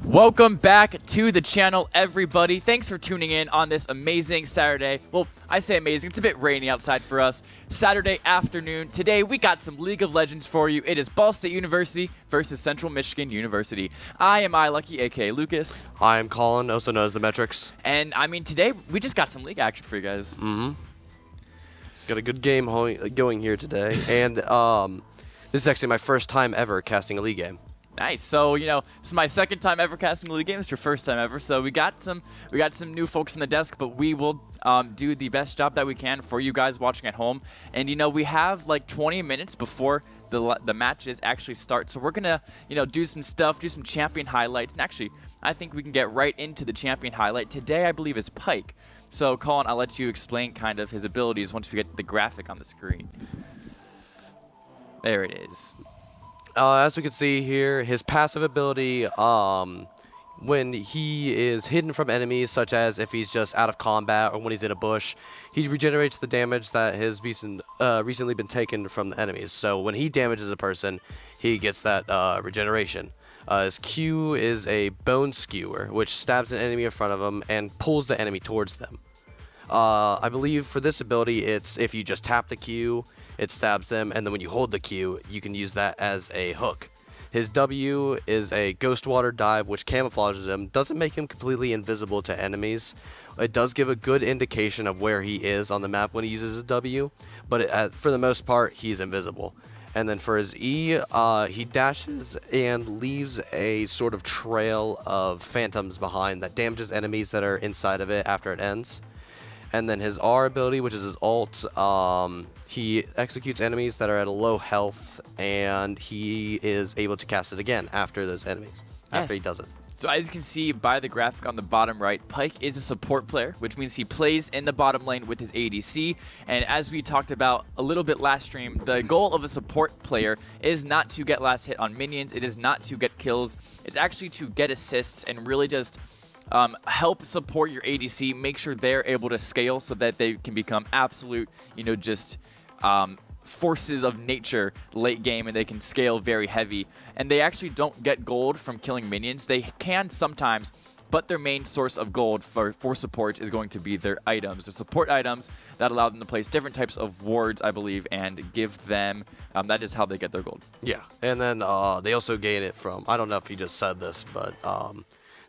Welcome back to the channel, everybody. Thanks for tuning in on this amazing Saturday. Well, I say amazing. It's a bit rainy outside for us. Saturday afternoon. Today, we got some League of Legends for you. It is Ball State University versus Central Michigan University. I am iLucky, aka Lucas. I am Colin, also known as the Metrics. And, I mean, today, we just got some League action for you guys. Got a good game going here today. And this is actually my first time ever casting a League game. Nice. So, you know, this is my second time ever casting a League game. It's your first time ever. So we got some new folks in the desk, but we will do the best job that we can for you guys watching at home. And, you know, we have like 20 minutes before the matches actually start. So we're going to, you know, do some stuff, do some champion highlights. And actually, I think we can get right into the champion highlight. Today, I believe, is Pyke. So, Colin, I'll let you explain kind of his abilities once we get the graphic on the screen. There it is. As we can see here, his passive ability, when he is hidden from enemies, such as if he's just out of combat or when he's in a bush, he regenerates the damage that has recently been taken from the enemies. So when he damages a person, he gets that regeneration. His Q is a bone skewer, which stabs an enemy in front of him and pulls the enemy towards them. I believe for this ability, it's if you just tap the Q, it stabs them, and then when you hold the Q, you can use that as a hook. His W is a Ghost Water Dive, which camouflages him, doesn't make him completely invisible to enemies. It does give a good indication of where he is on the map when he uses his W, but for the most part, he's invisible. And then for his E, he dashes and leaves a sort of trail of phantoms behind that damages enemies that are inside of it after it ends. And then his R ability, which is his ult, he executes enemies that are at a low health, and he is able to cast it again after those enemies, after he does it. So as you can see by the graphic on the bottom right, Pyke is a support player, which means he plays in the bottom lane with his ADC. And as we talked about a little bit last stream, the goal of a support player is not to get last hit on minions. It is not to get kills. It's actually to get assists and really just help support your ADC, make sure they're able to scale so that they can become absolute, you know, just forces of nature late game, and they can scale very heavy. And they actually don't get gold from killing minions. They can sometimes, but their main source of gold for supports is going to be their items. The support items that allow them to place different types of wards, I believe, and give them, that is how they get their gold. Yeah, and then they also gain it from, I don't know if you just said this, but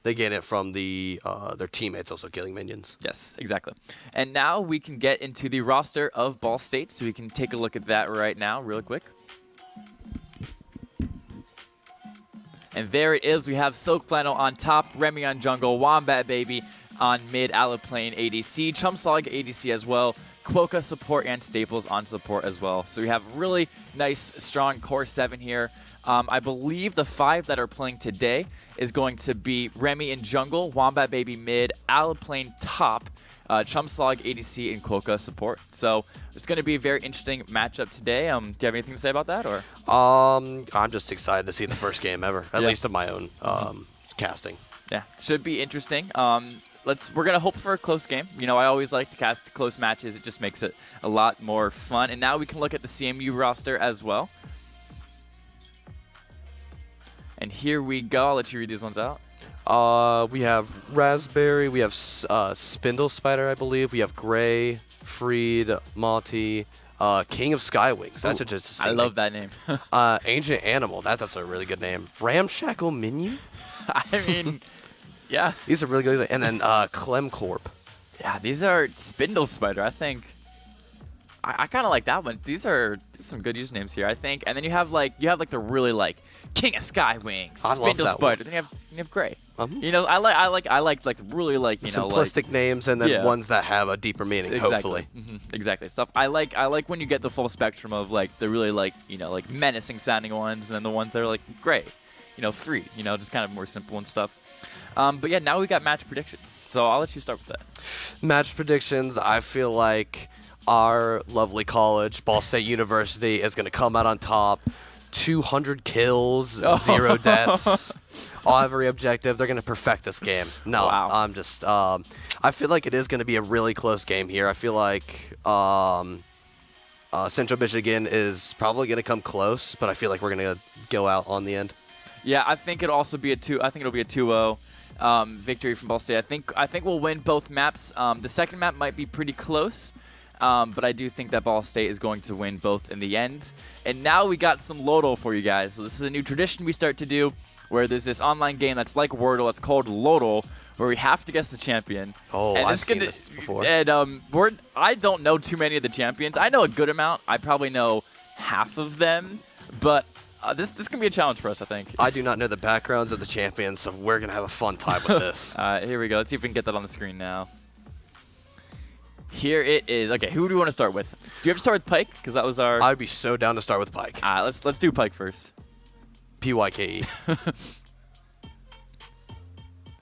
they gain it from their teammates also killing minions. Yes, exactly. And now we can get into the roster of Ball State, so we can take a look at that right now real quick. And there it is. We have Silk Flannel on top, Remy on jungle, Wombat Baby on mid, Alaplane ADC, Chumslog ADC as well, Quokka support, and Staples on support as well. So we have really nice, strong core 7 here. I believe the 5 that are playing today is going to be Remy in jungle, Wombat Baby mid, Alaplane top, Chumslog ADC, and Quokka support. So it's going to be a very interesting matchup today. Do you have anything to say about that, or? I'm just excited to see the first game ever, at least of my own casting. Yeah, should be interesting. We're gonna hope for a close game. You know, I always like to cast close matches. It just makes it a lot more fun. And now we can look at the CMU roster as well. And here we go. I'll let you read these ones out. We have Raspberry. We have Spindle Spider, I believe. We have Gray, Freed, Monty, King of Skywings. That's just a I love that name. Ancient Animal. That's also a really good name. Ramshackle Minion. I mean, yeah. These are really good. And then Clemcorp. Yeah, these are Spindle Spider. I think I kind of like that one. These are some good usernames here, I think. And then you have like the really like King of Skywings, Spindle Spider. Then you have Gray. You know, I like really like, you know, simplistic names, and then ones that have a deeper meaning. Exactly. Hopefully. Exactly. Stuff I like when you get the full spectrum of like the really like, you know, like menacing sounding ones, and then the ones that are like Gray, you know, free, you know, just kind of more simple and stuff. But yeah, now we got match predictions. So I'll let you start with that. Match predictions. I feel like our lovely college, Ball State University, is going to come out on top. 200 kills, 0 deaths, on every objective. They're going to perfect this game. No, wow. I'm just, I feel like it is going to be a really close game here. I feel like Central Michigan is probably going to come close, but I feel like we're going to go out on the end. Yeah, I think it'll also be a 2. I think it'll be a 2-0 victory from Ball State. I think we'll win both maps. The second map might be pretty close, but I do think that Ball State is going to win both in the end. And now we got some Lodal for you guys. So this is a new tradition we start to do, where there's this online game that's like Wordle. It's called Lodal, where we have to guess the champion. Oh, and I've seen this before. And I don't know too many of the champions. I know a good amount. I probably know half of them, but this can be a challenge for us, I think. I do not know the backgrounds of the champions, so we're going to have a fun time with this. Here we go. Let's see if we can get that on the screen now. Here it is. Okay, who do we want to start with? Do you have to start with Pyke? Because that was our... I'd be so down to start with Pyke. Let's do Pyke first. Pyke.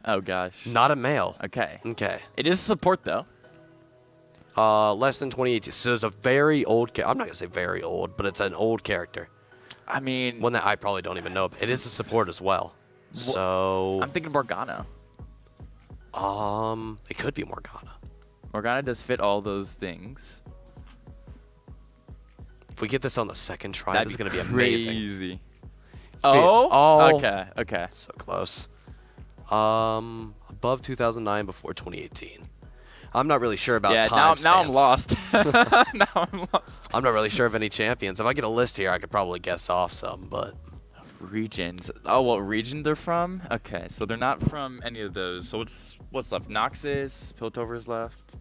Oh, gosh. Not a male. Okay. Okay. It is a support, though. Less than 2018. So it's a very old... I'm not going to say very old, but it's an old character. I mean... One that I probably don't even know. It is a support as well. So... I'm thinking Morgana. It could be Morgana. Morgana does fit all those things. If we get this on the second try, That'd this is going to be crazy. amazing. Oh? Okay, okay. So close. Above 2009, before 2018. I'm not really sure about time now I'm lost. Now I'm lost. I'm not really sure of any champions. If I get a list here, I could probably guess off some, but... Regions. Oh, what region they're from? Okay, so they're not from any of those. So what's left? Noxus? Piltover's left?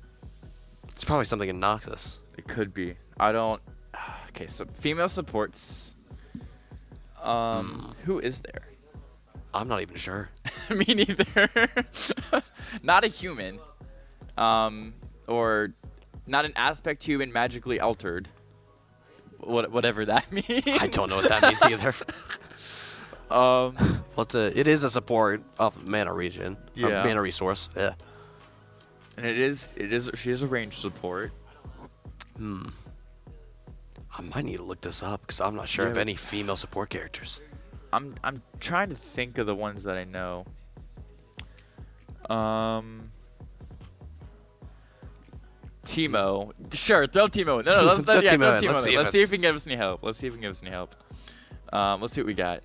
It's probably something in Noxus. It could be. I don't... Okay, so female supports. Who is there? I'm not even sure. Me neither. Not a human. Or not an aspect human magically altered. Whatever that means. I don't know what that means either. It is a support of mana region. Yeah. Mana resource. Yeah. And she is a range support. I might need to look this up because I'm not sure of any female support characters. I'm trying to think of the ones that I know. Teemo. Sure, throw Teemo in. No, let's throw Teemo in. Let's see if he can give us any help. Let's see what we got.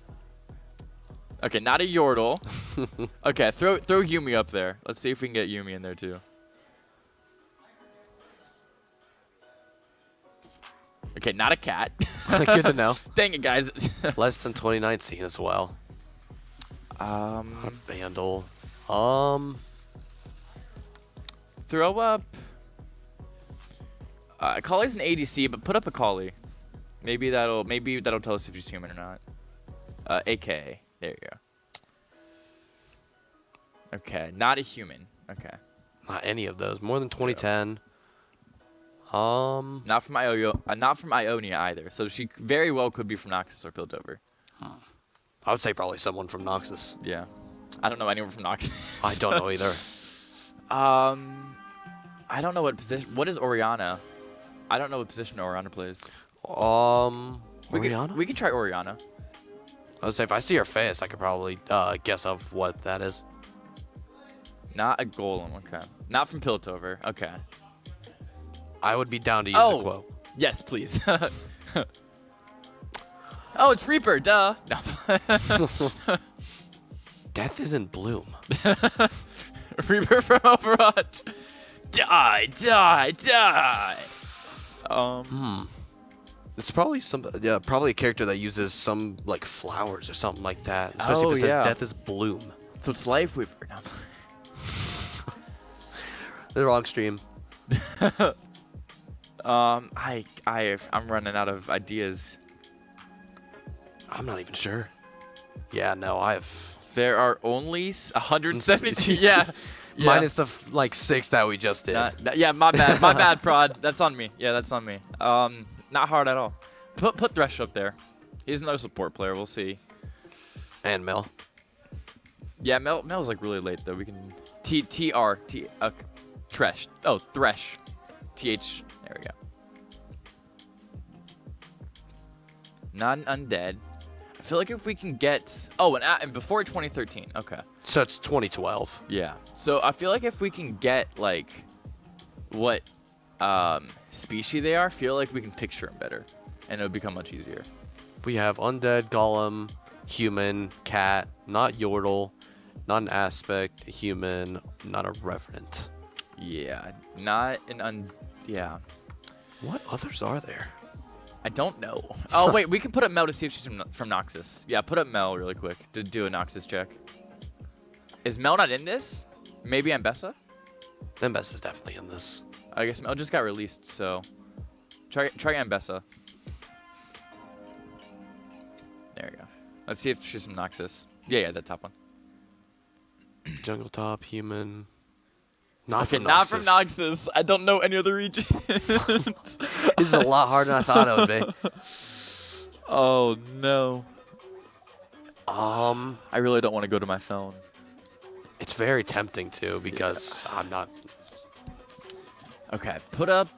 Okay, not a Yordle. Okay, throw Yumi up there. Let's see if we can get Yumi in there too. Okay, not a cat. Good to know. Dang it, guys. Less than 2019 as well. Not a Vandal. Throw up. Collie's an ADC, but put up a Collie. Maybe that'll tell us if she's human or not. AK. There you go. Okay, not a human. Okay. Not any of those. More than 2010. Not from Ionia either. So she very well could be from Noxus or Piltover. I would say probably someone from Noxus. Yeah. I don't know anyone from Noxus. I don't know either. I don't know what position. What is Oriana? I don't know what position Oriana plays. Oriana? We can try Oriana. I would say if I see her face, I could probably guess of what that is. Not a Golem. Okay. Not from Piltover. Okay. I would be down to use a quote. Yes, please. Oh, it's Reaper. Duh. No. Death is in bloom. Reaper from Overwatch. Die, die, die. It's probably probably a character that uses some like flowers or something like that. Especially if it says death is bloom. So it's Life Weaver. No. The wrong stream. I'm running out of ideas. I'm not even sure. Yeah, no, There are only 170. Yeah. Minus the 6 that we just did. Yeah, my bad. My bad, Prod. That's on me. Yeah, that's on me. Not hard at all. Put Thresh up there. He's another support player. We'll see. And Mel. Yeah, Mel's like really late though. We can Thresh. Oh, Thresh. TH. There we go. Not an undead. I feel like if we can get... Oh, and before 2013. Okay. So it's 2012. Yeah. So I feel like if we can get, like, what species they are, I feel like we can picture them better. And it'll become much easier. We have Undead, Golem, human, cat, not Yordle, not an aspect, human, not a revenant. Yeah, not an yeah. What others are there? I don't know. Oh, wait, we can put up Mel to see if she's from Noxus. Yeah, put up Mel really quick to do a Noxus check. Is Mel not in this? Maybe Ambessa? Ambessa's definitely in this. I guess Mel just got released, so try Ambessa. There you go. Let's see if she's from Noxus. Yeah, that top one. Jungle top, human. Not Okay, from not Noxus. from Noxus. I don't know any other regions. This is a lot harder than I thought it would be. Oh no. I really don't want to go to my phone. It's very tempting to because I'm not. Okay, put up.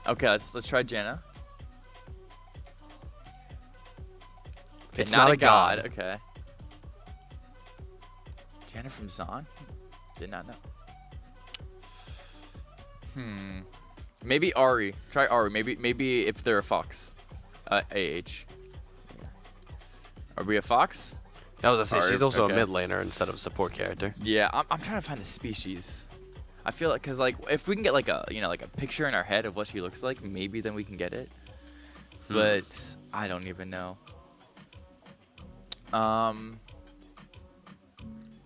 Okay, let's try Janna. Okay, It's not a god. Okay. Janna from Zon? Did not know. Maybe Ari. Try Ari. Maybe if they're a fox. AH. Yeah. Are we a fox? I was gonna say she's also okay. a mid laner instead of a support character. Yeah, I'm trying to find the species. I feel like, cause like if we can get like a like a picture in our head of what she looks like, maybe then we can get it. But I don't even know.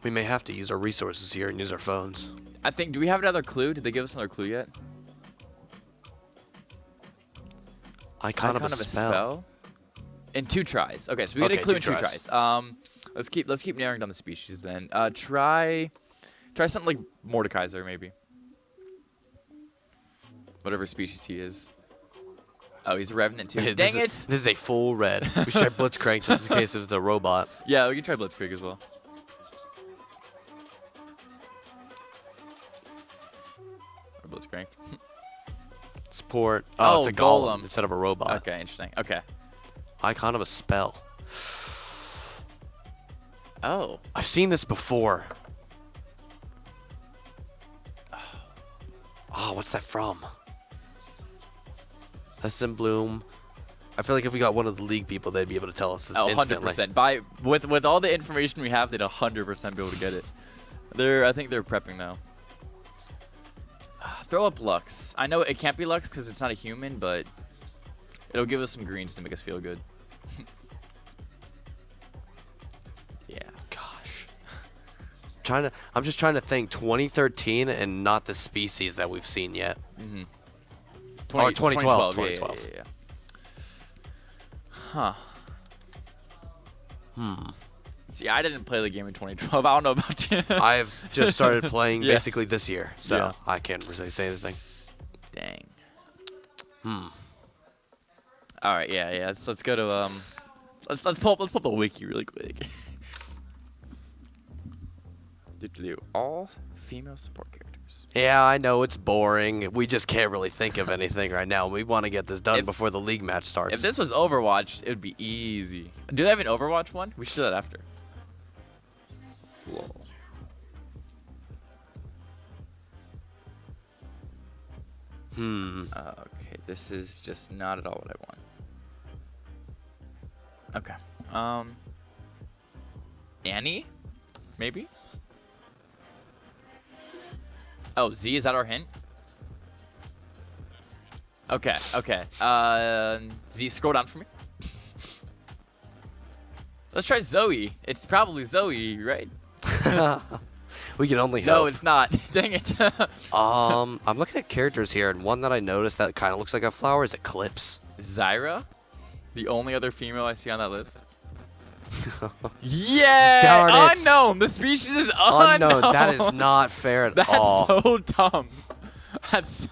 We may have to use our resources here and use our phones. I think. Do we have another clue? Did they give us another clue yet? Icon of a spell. In 2 tries. Okay, so we get a clue in 2 tries. Let's keep narrowing down the species then. Try something like Mordekaiser maybe. Whatever species he is. Oh, he's a revenant too. Dang it! This is a full red. We should try Blitzcrank just in case it's a robot. Yeah, we can try Blitzkrieg as well. Or Blitzcrank. Support. Oh, it's a golem golem instead of a robot. Okay, interesting. Okay. Icon of a spell. Oh. I've seen this before. Oh, what's that from? That's in Bloom. I feel like if we got one of the league people, they'd be able to tell us this instantly. 100%. With all the information we have, they'd 100% be able to get it. I think they're prepping now. Throw up Lux. I know it can't be Lux because it's not a human, but it'll give us some greens to make us feel good. Yeah. Gosh. I'm just trying to think 2013 and not the species that we've seen yet. 2012. Yeah. Huh. See, I didn't play the game in 2012. I don't know about you. I've just started playing basically this year, so I can't really say anything. Dang. All right, yeah. Let's go to let's pull up the wiki really quick. Do all female support characters. Yeah, I know it's boring. We just can't really think of anything right now. We want to get this done before the league match starts. If this was Overwatch, it would be easy. Do they have an Overwatch one? We should do that after. Whoa. Okay, this is just not at all what I want. Okay. Annie? Maybe? Oh, Z, is that our hint? Okay. Z, scroll down for me. Let's try Zoe. It's probably Zoe, right? We can only hope. No, it's not. Dang it. I'm looking at characters here, and one that I noticed that kind of looks like a flower is Eclipse. Zyra? The only other female I see on that list. Yeah! Darn it. Unknown! The species is unknown! That is not fair at all. That's so dumb. That's...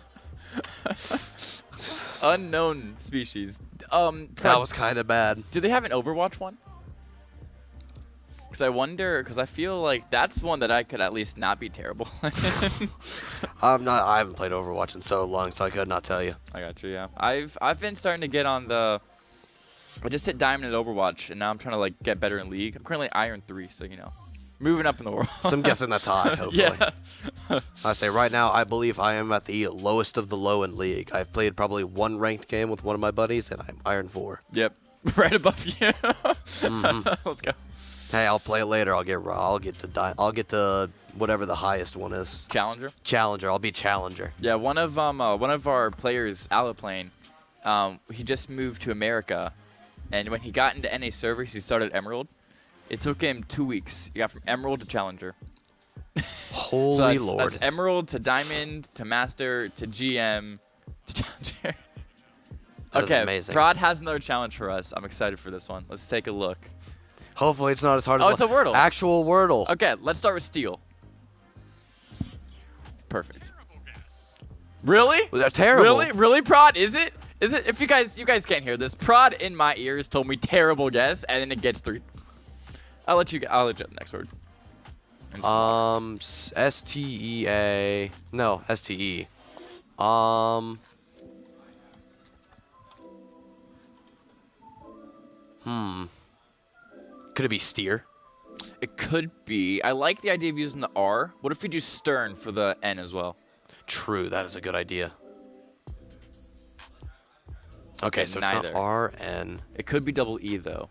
unknown species. That was kind of bad. Do they have an Overwatch one? Because I wonder, because I feel like that's one that I could at least not be terrible. I haven't played Overwatch in so long, so I could not tell you. I got you, yeah. I've been starting to get on the... I just hit Diamond at Overwatch, and now I'm trying to like get better in League. I'm currently Iron 3, so you know. Moving up in the world. So I'm guessing that's high, hopefully. Yeah. I say right now, I believe I am at the lowest of the low in League. I've played probably one ranked game with one of my buddies, and I'm Iron 4. Yep. Right above you. Let's go. Hey, I'll play it later. I'll get to whatever the highest one is. Challenger. Challenger. I'll be Challenger. Yeah, one of our players, Alaplane, he just moved to America, and when he got into NA servers, he started Emerald. It took him 2 weeks. He got from Emerald to Challenger. Holy Lord. That's Emerald to Diamond to Master to GM to Challenger. That is okay, amazing. Prod has another challenge for us. I'm excited for this one. Let's take a look. Hopefully it's not as hard as... Oh, it's a Wordle. Actual Wordle. Okay, let's start with Steel. Perfect. Really? They're terrible. Really? Really, Prod? Is it? Is it? If you guys can't hear this, Prod in my ears told me terrible guess, and then it gets 3. I'll let you the next word. STEA. No, STE. Could it be steer? It could be. I like the idea of using the R. What if we do stern for the N as well? True, that is a good idea. Okay, so neither. it's not R, N. It could be double E though.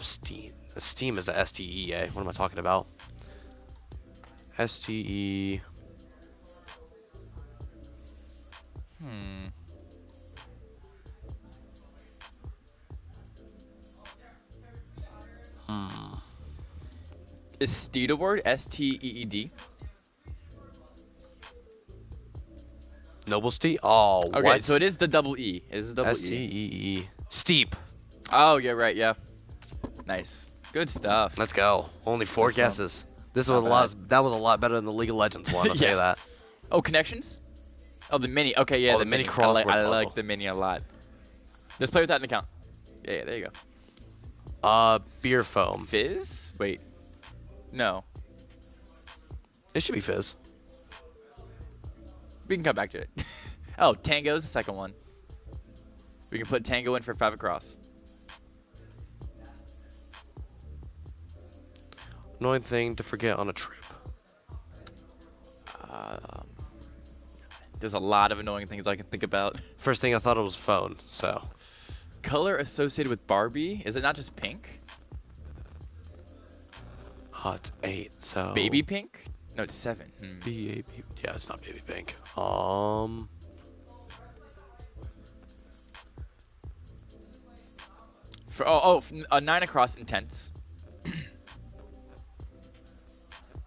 Steam. Steam is a STEA. What am I talking about? STE. Is Steed a word? STEED? Noble Steed? Oh, okay, what? so it is the double E. It is the double E. STEE. Steep. Oh, yeah, right, yeah. Nice. Good stuff. Let's go. Only 4 guesses. This was that was a lot better than the League of Legends one, I'll tell you that. Oh, connections? Oh, the mini. Okay, yeah, Oh, the the mini mini. crossword I puzzle. like the mini a lot. Just play with that in account. Yeah, there you go. Beer foam. Fizz? Wait. No. It should be fizz. We can come back to it. Oh, Tango's the second one. We can put Tango in for 5 across. Annoying thing to forget on a trip. There's a lot of annoying things I can think about. First thing I thought it was phone, so. Color associated with Barbie? Is it not just pink? Oh, it's 8, so. Baby pink? No, it's 7. B-A-B. Yeah, it's not baby pink. For, 9 across intense.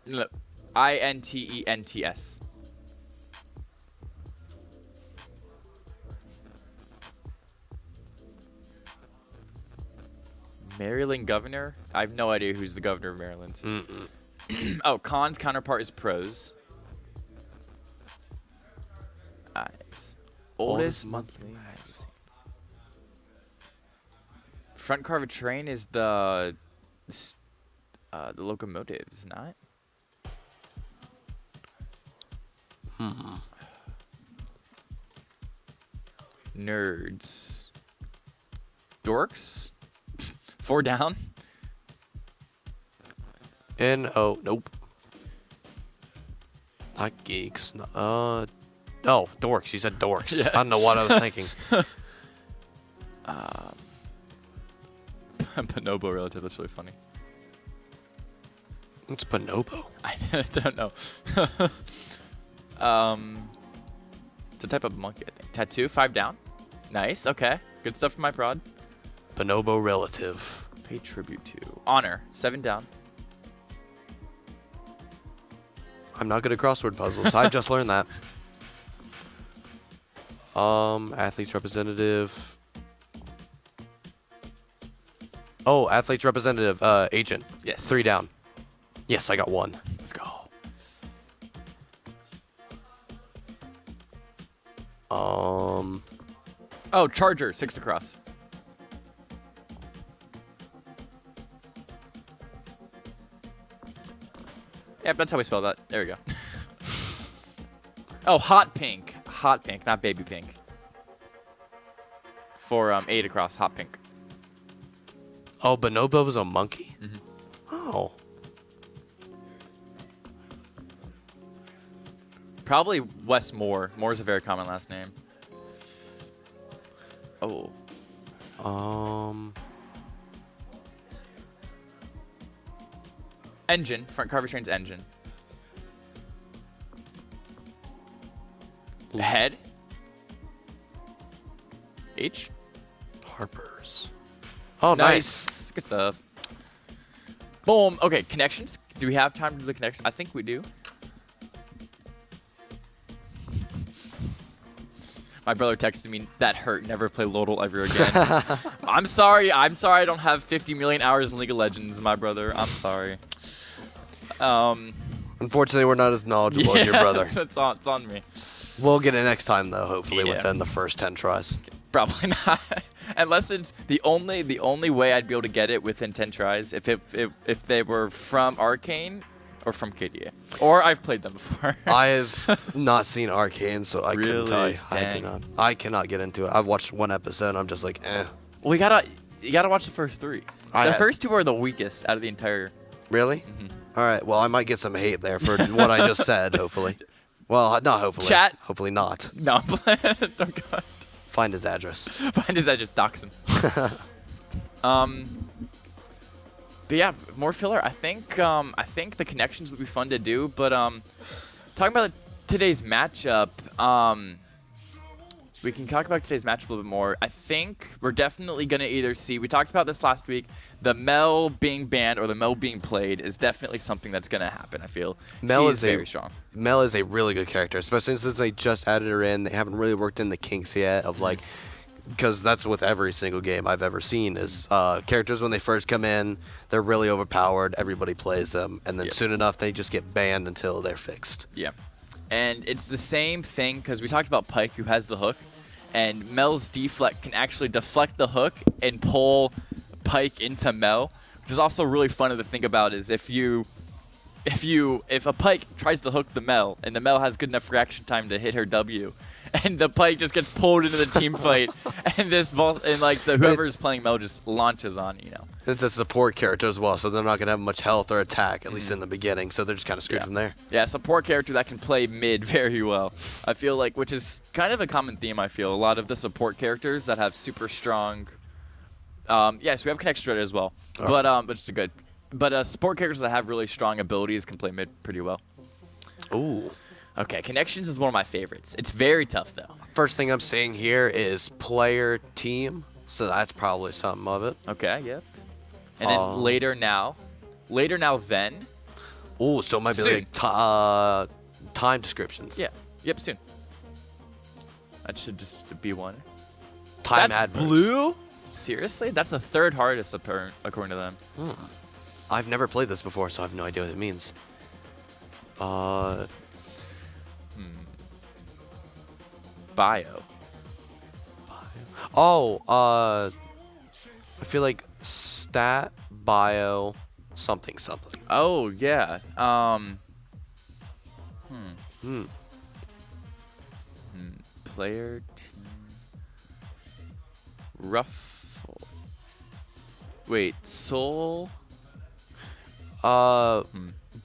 Look, INTENTS. Maryland governor? I have no idea who's the governor of Maryland. Oh, cons counterpart is pros. Nice. Oldest monthly magazine. Front car of a train is the locomotives, not? Nerds. Dorks? 4 down? N-O. Nope. Not geeks. No, dorks. You said dorks. Yeah. I don't know what I was thinking. Bonobo relative. That's really funny. It's bonobo. I don't know. It's a type of monkey, I think. Tattoo, 5 down. Nice. Okay. Good stuff from my prod. Bonobo relative. Pay tribute to. Honor, 7 down. I'm not good at crossword puzzles. I just learned that. Athletes representative. Oh, athletes representative. Agent. Yes. 3 down. Yes, I got 1. Let's go. Oh, charger, 6 across. Yep, that's how we spell that. There we go. Oh, hot pink. Hot pink, not baby pink. For 8 across, hot pink. Oh, Bonobo was a monkey? Mhm. Oh. Probably Wes Moore. Moore's a very common last name. Oh. Engine. Front Carver Train's engine. Head. H. Harper's. Oh, nice. Good stuff. Boom. Okay, connections. Do we have time to do the connection? I think we do. My brother texted me, that hurt, never play Lodal ever again. I'm sorry I don't have 50 million hours in League of Legends, my brother. I'm sorry. Unfortunately, we're not as knowledgeable as your brother. It's on me. We'll get it next time, though, hopefully Yeah. within the first 10 tries. Probably not. Unless it's the only way I'd be able to get it within 10 tries if they were from Arcane or from KDA. Or I've played them before. I've not seen Arcane, so I couldn't tell you. Really? I do Dang. not. I cannot get into it. I've watched one episode, and I'm just like, eh. Well, you gotta watch the first 3. The first 2 are the weakest out of the entire. Really? Mhm. All right. Well, I might get some hate there for what I just said, hopefully. Well, not hopefully. Chat. Hopefully not. No, I'm playing. Don't go. Find his address. Find his edges, dox him. But yeah, more filler. I think the connections would be fun to do. But talking about today's matchup, we can talk about today's matchup a little bit more. I think we're definitely gonna either see. We talked about this last week. The Mel being banned or the Mel being played is definitely something that's gonna happen. I feel Mel She's is very strong. Mel is a really good character, especially since they just added her in. They haven't really worked in the kinks yet of like, because that's with every single game I've ever seen is characters when they first come in, they're really overpowered. Everybody plays them, and then Yep. soon enough they just get banned until they're fixed. Yeah, and it's the same thing because we talked about Pyke, who has the hook, and Mel's deflect can actually deflect the hook and pull Pyke into Mel, which is also really fun to think about. Is if a Pyke tries to hook the Mel and the Mel has good enough reaction time to hit her W, and the Pyke just gets pulled into the team fight, and whoever's playing Mel just launches on, It's a support character as well, so they're not gonna have much health or attack at least in the beginning. So they're just kind of screwed from there. Yeah, support character that can play mid very well. I feel like, which is kind of a common theme. I feel a lot of the support characters that have super strong. Yes, we have connection to it as well, but it's a good. But support characters that have really strong abilities can play mid pretty well. Ooh. Okay, connections is one of my favorites. It's very tough though. First thing I'm seeing here is player team, so that's probably something of it. Okay, yep. And then later now then. Ooh, so it might be Soon. like time descriptions. Yeah. Yep. Soon. That should just be one. Time That's adverbs. blue. Seriously, that's the 3rd hardest according to them. I've never played this before, so I have no idea what it means. Bio. Oh, I feel like stat, bio, something. Oh yeah. Player team. Ruffle. Wait, soul.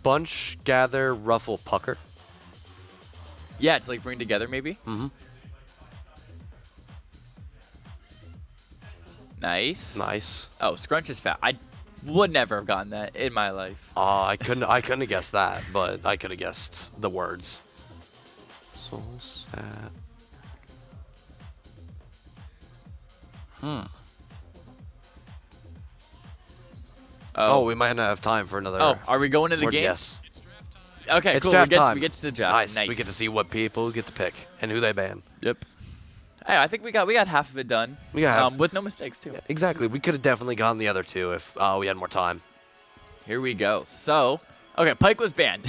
Bunch, gather, ruffle, pucker. Yeah, it's like bring together maybe. Mm-hmm. Nice. Oh, scrunch is fat. I would never have gotten that in my life. I couldn't have guessed that, but I could have guessed the words. Soul, stat. Oh, we might not have time for another. Oh, are we going into the word game? guess. Okay, It's cool. draft time. We get to the draft. Nice. We get to see what people get to pick and who they ban. Yep. Hey, I think we got half of it done. We got half. with no mistakes too. Yeah, exactly. We could have definitely gotten the other two if we had more time. Here we go. So, okay, Pyke was banned.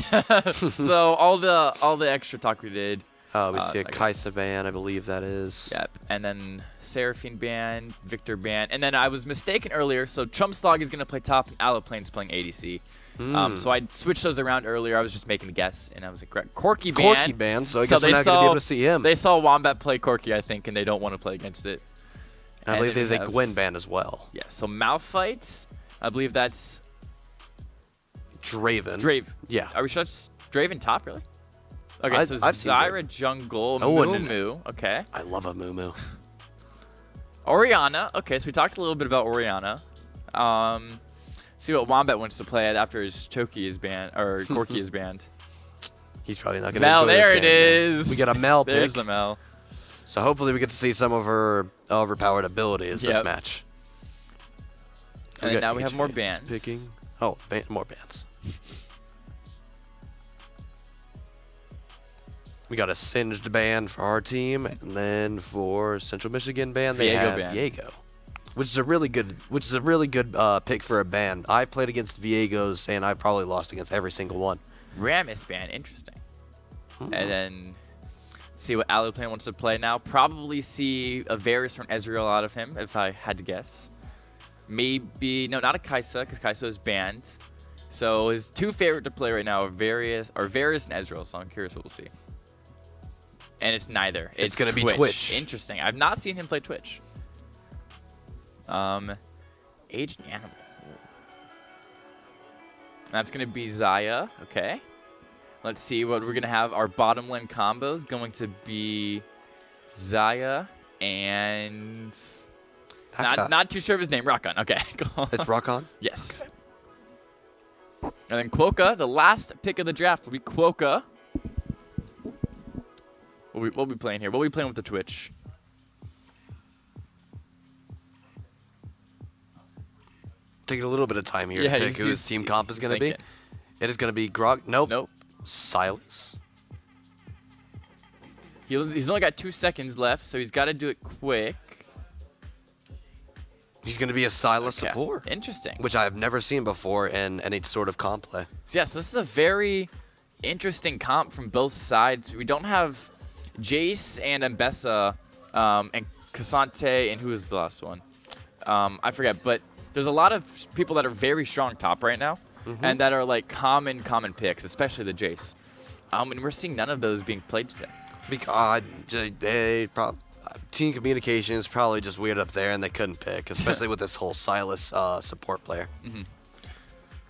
So all the extra talk we did. We see a okay. Kaisa ban, I believe that is. Yep. And then Seraphine ban, Victor ban, and then I was mistaken earlier. So Trumpslog is gonna play top, and Alaplane's playing ADC. So I switched those around earlier. I was just making a guess, and I was like, correct. Corki ban. Corki ban, so I guess we're not going to be able to see him. They saw Wombat play Corki, I think, and they don't want to play against it. And I believe there's a Gwen ban as well. Yeah, so Malphites, I believe that's Draven. Yeah. Are we sure it's Draven top, really? Okay, so I've seen Zyra jungle, Oh, Moo. Okay. I love a Moo. Orianna. Okay, so we talked a little bit about Orianna. See what Wombat wants to play at after his Choki is banned, or Corki is banned. He's probably not going to Mel, enjoy this there game. it is. We get a Mel pick. There's the Mel. So hopefully we get to see some of her overpowered abilities this match. And then now we have more bans. Picking. Oh, more bans. We got a Singed ban for our team, and then for Central Michigan ban, they have Viego, which is a really good pick for a ban. I played against Viegos, and I probably lost against every single one. Rammus ban, interesting. And then see what Aliplan wants to play now. Probably see a Varus or an Ezreal out of him, if I had to guess. Maybe no, not a Kai'Sa, because Kai'Sa is banned. So his two favorite to play right now are Varus and Ezreal. So I'm curious what we'll see. And it's neither. It's going to be Twitch. Interesting. I've not seen him play Twitch. Aged Animal. That's going to be Xayah. Okay. Let's see what we're going to have. Our bottom lane combo is going to be Xayah and... Not too sure of his name. Rakan. Okay. Cool. It's Rakan? Yes. And then Quokka, the last pick of the draft will be Quokka. What will we playing here? What are we playing with the Twitch? Taking a little bit of time here to pick who his team comp is going to be. It is going to be Grog. Nope. Silas. He's only got 2 seconds left, so he's got to do it quick. He's going to be a Silas support. Interesting. Which I have never seen before in any sort of comp play. So yes, this is a very interesting comp from both sides. We don't have Jace and Mbessa and Cassante, and who was the last one? I forget, but there's a lot of people that are very strong top right now, and that are like common picks, especially the Jace. And we're seeing none of those being played today. Because team communication is probably just weird up there, and they couldn't pick, especially with this whole Silas support player.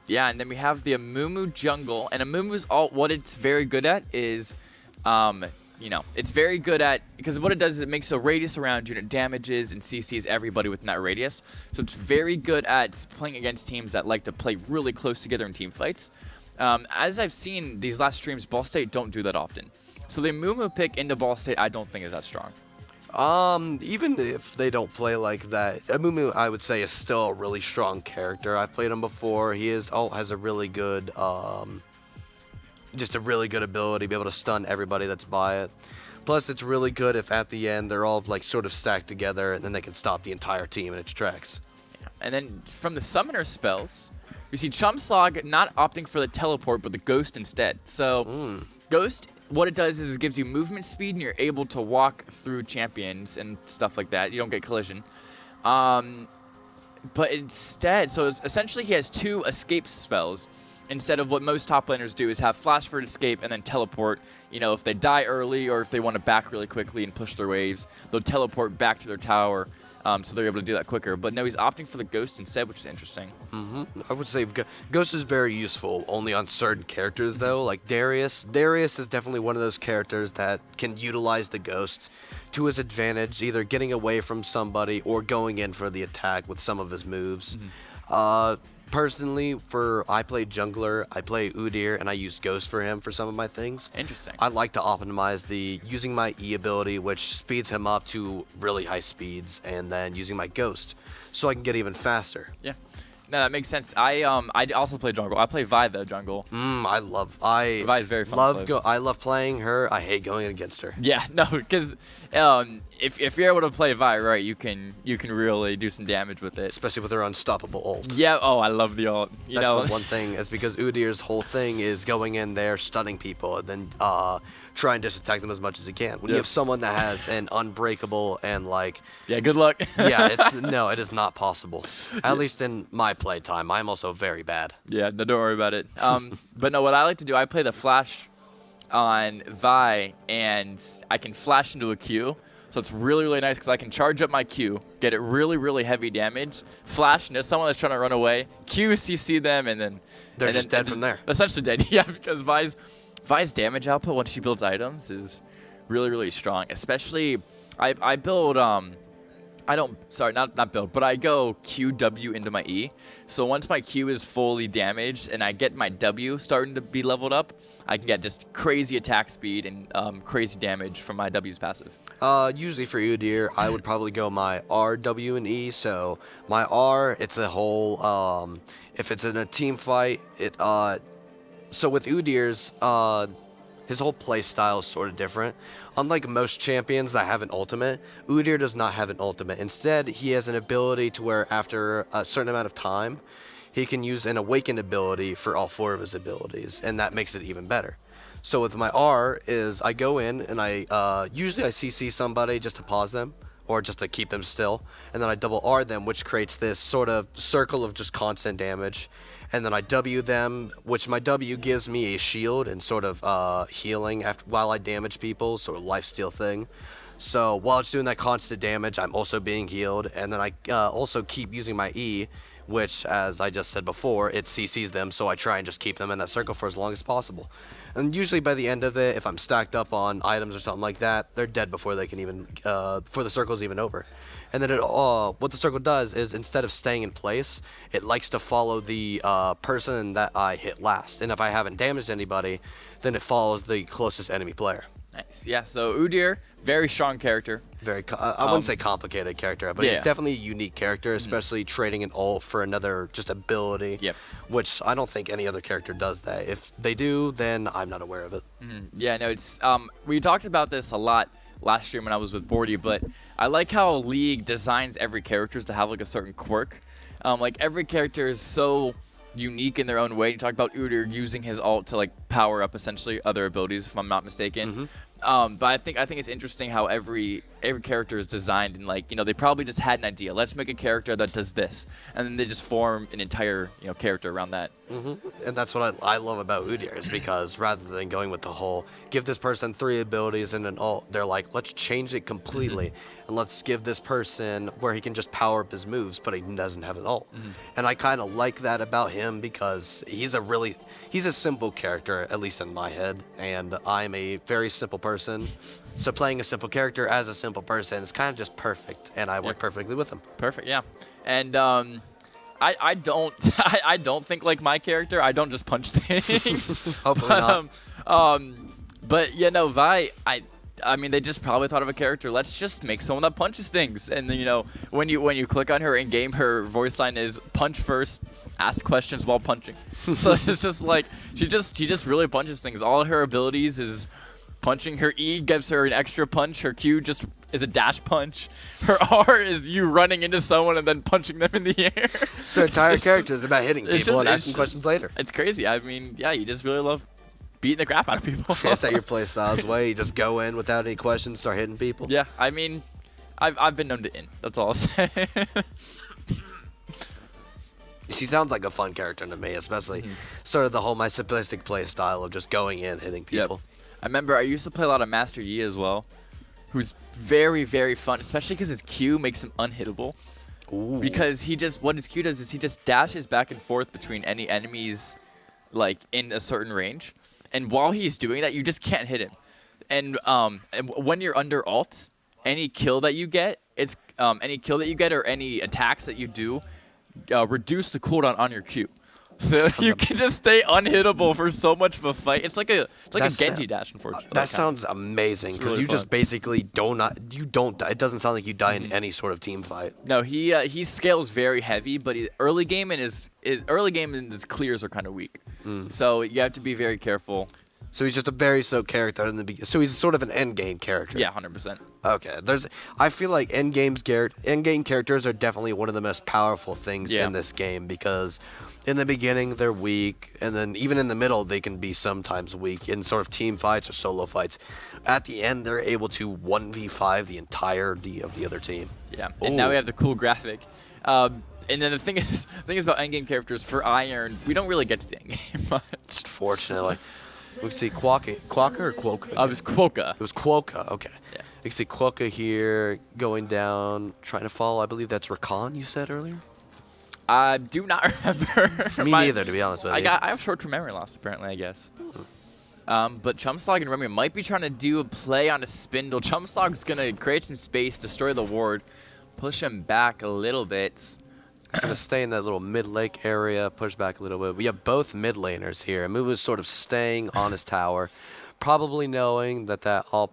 Yeah, and then we have the Amumu jungle, and Amumu's what it's very good at is, it's very good at, because what it does is it makes a radius around you, and it damages and CCs everybody within that radius. So it's very good at playing against teams that like to play really close together in team fights. As I've seen these last streams, Ball State don't do that often. So the Amumu pick into Ball State I don't think is that strong. Even if they don't play like that, Amumu, I would say, is still a really strong character. I've played him before. He has a really good, just a really good ability to be able to stun everybody that's by it. Plus, it's really good if at the end they're all like sort of stacked together, and then they can stop the entire team in its tracks. Yeah. And then from the summoner spells, we see Chumslog not opting for the teleport, but the Ghost instead. So Ghost, what it does is it gives you movement speed, and you're able to walk through champions and stuff like that. You don't get collision. But instead, so essentially he has 2 escape spells instead of what most top laners do is have flash for escape and then teleport. If they die early or if they want to back really quickly and push their waves, they'll teleport back to their tower. So they're able to do that quicker. But no, he's opting for the Ghost instead, which is interesting. I would say Ghost is very useful only on certain characters, though. Like Darius. Darius is definitely one of those characters that can utilize the Ghost to his advantage, either getting away from somebody or going in for the attack with some of his moves. Personally, I play jungler, I play Udyr, and I use Ghost for him for some of my things. Interesting. I like to optimize using my E ability, which speeds him up to really high speeds, and then using my Ghost so I can get even faster. Yeah. No, that makes sense. I also play jungle. I play Vi though jungle. Vi is very fun to play. I love playing her. I hate going against her. Yeah, no, because if you're able to play Vi right, you can really do some damage with it. Especially with her unstoppable ult. Yeah. Oh, I love the ult. That's the one thing, is because Udyr's whole thing is going in there, stunning people, and then try and just attack them as much as he can. When you have someone that has an unbreakable and like... Yeah, good luck. Yeah, it is not possible. At least in my play time. I'm also very bad. Yeah, no, don't worry about it. But no, what I like to do, I play the flash on Vi, and I can flash into a Q. So it's really, really nice because I can charge up my Q, get it really, really heavy damage, flash into someone that's trying to run away, Q, CC them, and then... They're just dead from there. Essentially dead, yeah, because Vi's damage output when she builds items is really, really strong. Especially, I build... not build, but I go QW into my E. So once my Q is fully damaged and I get my W starting to be leveled up, I can get just crazy attack speed and crazy damage from my W's passive. Usually for Udyr, I would probably go my R, W, and E. So my R, it's a whole, if it's in a team fight, so with Udyr's, his whole play style is sort of different. Unlike most champions that have an ultimate, Udyr does not have an ultimate. Instead, he has an ability to where after a certain amount of time, he can use an awakened ability for all 4 of his abilities, and that makes it even better. So with my R is I go in and usually I CC somebody just to pause them or just to keep them still, and then I double R them, which creates this sort of circle of just constant damage. And then I W them, which my W gives me a shield and sort of healing while I damage people, sort of lifesteal thing. So while it's doing that constant damage, I'm also being healed. And then I also keep using my E, which, as I just said before, it CCs them, so I try and just keep them in that circle for as long as possible. And usually by the end of it, if I'm stacked up on items or something like that, they're dead before they can even, before the circle's even over. And then what the circle does is instead of staying in place, it likes to follow the person that I hit last. And if I haven't damaged anybody, then it follows the closest enemy player. Nice. Yeah, so Udyr, very strong character. I wouldn't say complicated character, but yeah. he's definitely a unique character, especially trading an ult for another just ability, Yep. which I don't think any other character does that. If they do, then I'm not aware of it. Yeah, no, it's we talked about this a lot last stream when I was with Bordy, but I like how League designs every character to have like a certain quirk. Like every character is so unique in their own way. You talked about Udyr using his ult to like power up essentially other abilities, if I'm not mistaken. But I think it's interesting how every character is designed, and like, you know, they probably just had an idea. Let's make a character that does this, and then they just form an entire, you know, character around that. And that's what I love about Udyr, is because rather than going with the whole give this person 3 abilities and an ult, they're like, let's change it completely and let's give this person where he can just power up his moves, but he doesn't have an ult. And I kind of like that about him because he's a simple character, at least in my head, and I'm a very simple person. So playing a simple character as a simple person is kind of just perfect, and I work perfectly with him. Perfect, yeah. And I don't think like my character. I don't just punch things. Hopefully not. But yeah, no, Vi. I mean, they just probably thought of a character. Let's just make someone that punches things. And then, you know, when you click on her in game, her voice line is punch first, ask questions while punching. So it's just like she just really punches things. All her abilities is punching. Her E gives her an extra punch. Her Q just is a dash punch. Her R is you running into someone and then punching them in the air. So entire character is about hitting people and asking questions later. It's crazy. I mean, yeah, you just really love beating the crap out of people. Is that your play style's way? You just go in without any questions, start hitting people? Yeah, I mean, I've been known to in. That's all I'll say. She sounds like a fun character to me, especially sort of the whole my simplistic play style of just going in, hitting people. Yep. I remember I used to play a lot of Master Yi as well, who's very, very fun, especially because his Q makes him unhittable. Ooh. Because what his Q does is he just dashes back and forth between any enemies, like in a certain range, and while he's doing that, you just can't hit him. And when you're under ult, any kill that you get, or any attacks that you do, reduce the cooldown on your Q. So you can just stay unhittable for so much of a fight. It's like a Genji dash, unfortunately. That sounds amazing because really you just basically don't die. It doesn't sound like you die in any sort of team fight. No, he scales very heavy, but early game and his clears are kind of weak. So you have to be very careful. So he's just a very slow character in the beginning. So he's sort of an end game character. Yeah, 100%. Okay. I feel like end game characters are definitely one of the most powerful things in this game because in the beginning they're weak, and then even in the middle they can be sometimes weak in sort of team fights or solo fights. At the end they're able to 1v5 the entirety of the other team. Yeah. And now we have the cool graphic. And then the thing is about end game characters for Iron, we don't really get to the end game much. Fortunately. We can see Quokka or Quokka? It was Quokka. It was Quokka, okay. Yeah. You can see Quokka here going down, trying to follow. I believe that's Rakan, you said earlier? I do not remember. Me neither, to be honest with you. I have short-term memory loss, apparently, I guess. But Chumslog and Remy might be trying to do a play on a Spindle. Chumslog's going to create some space, destroy the ward, push him back a little bit. He's going to stay in that little mid-lake area, push back a little bit. We have both mid laners here. Mumu is sort of staying on his tower, probably knowing that all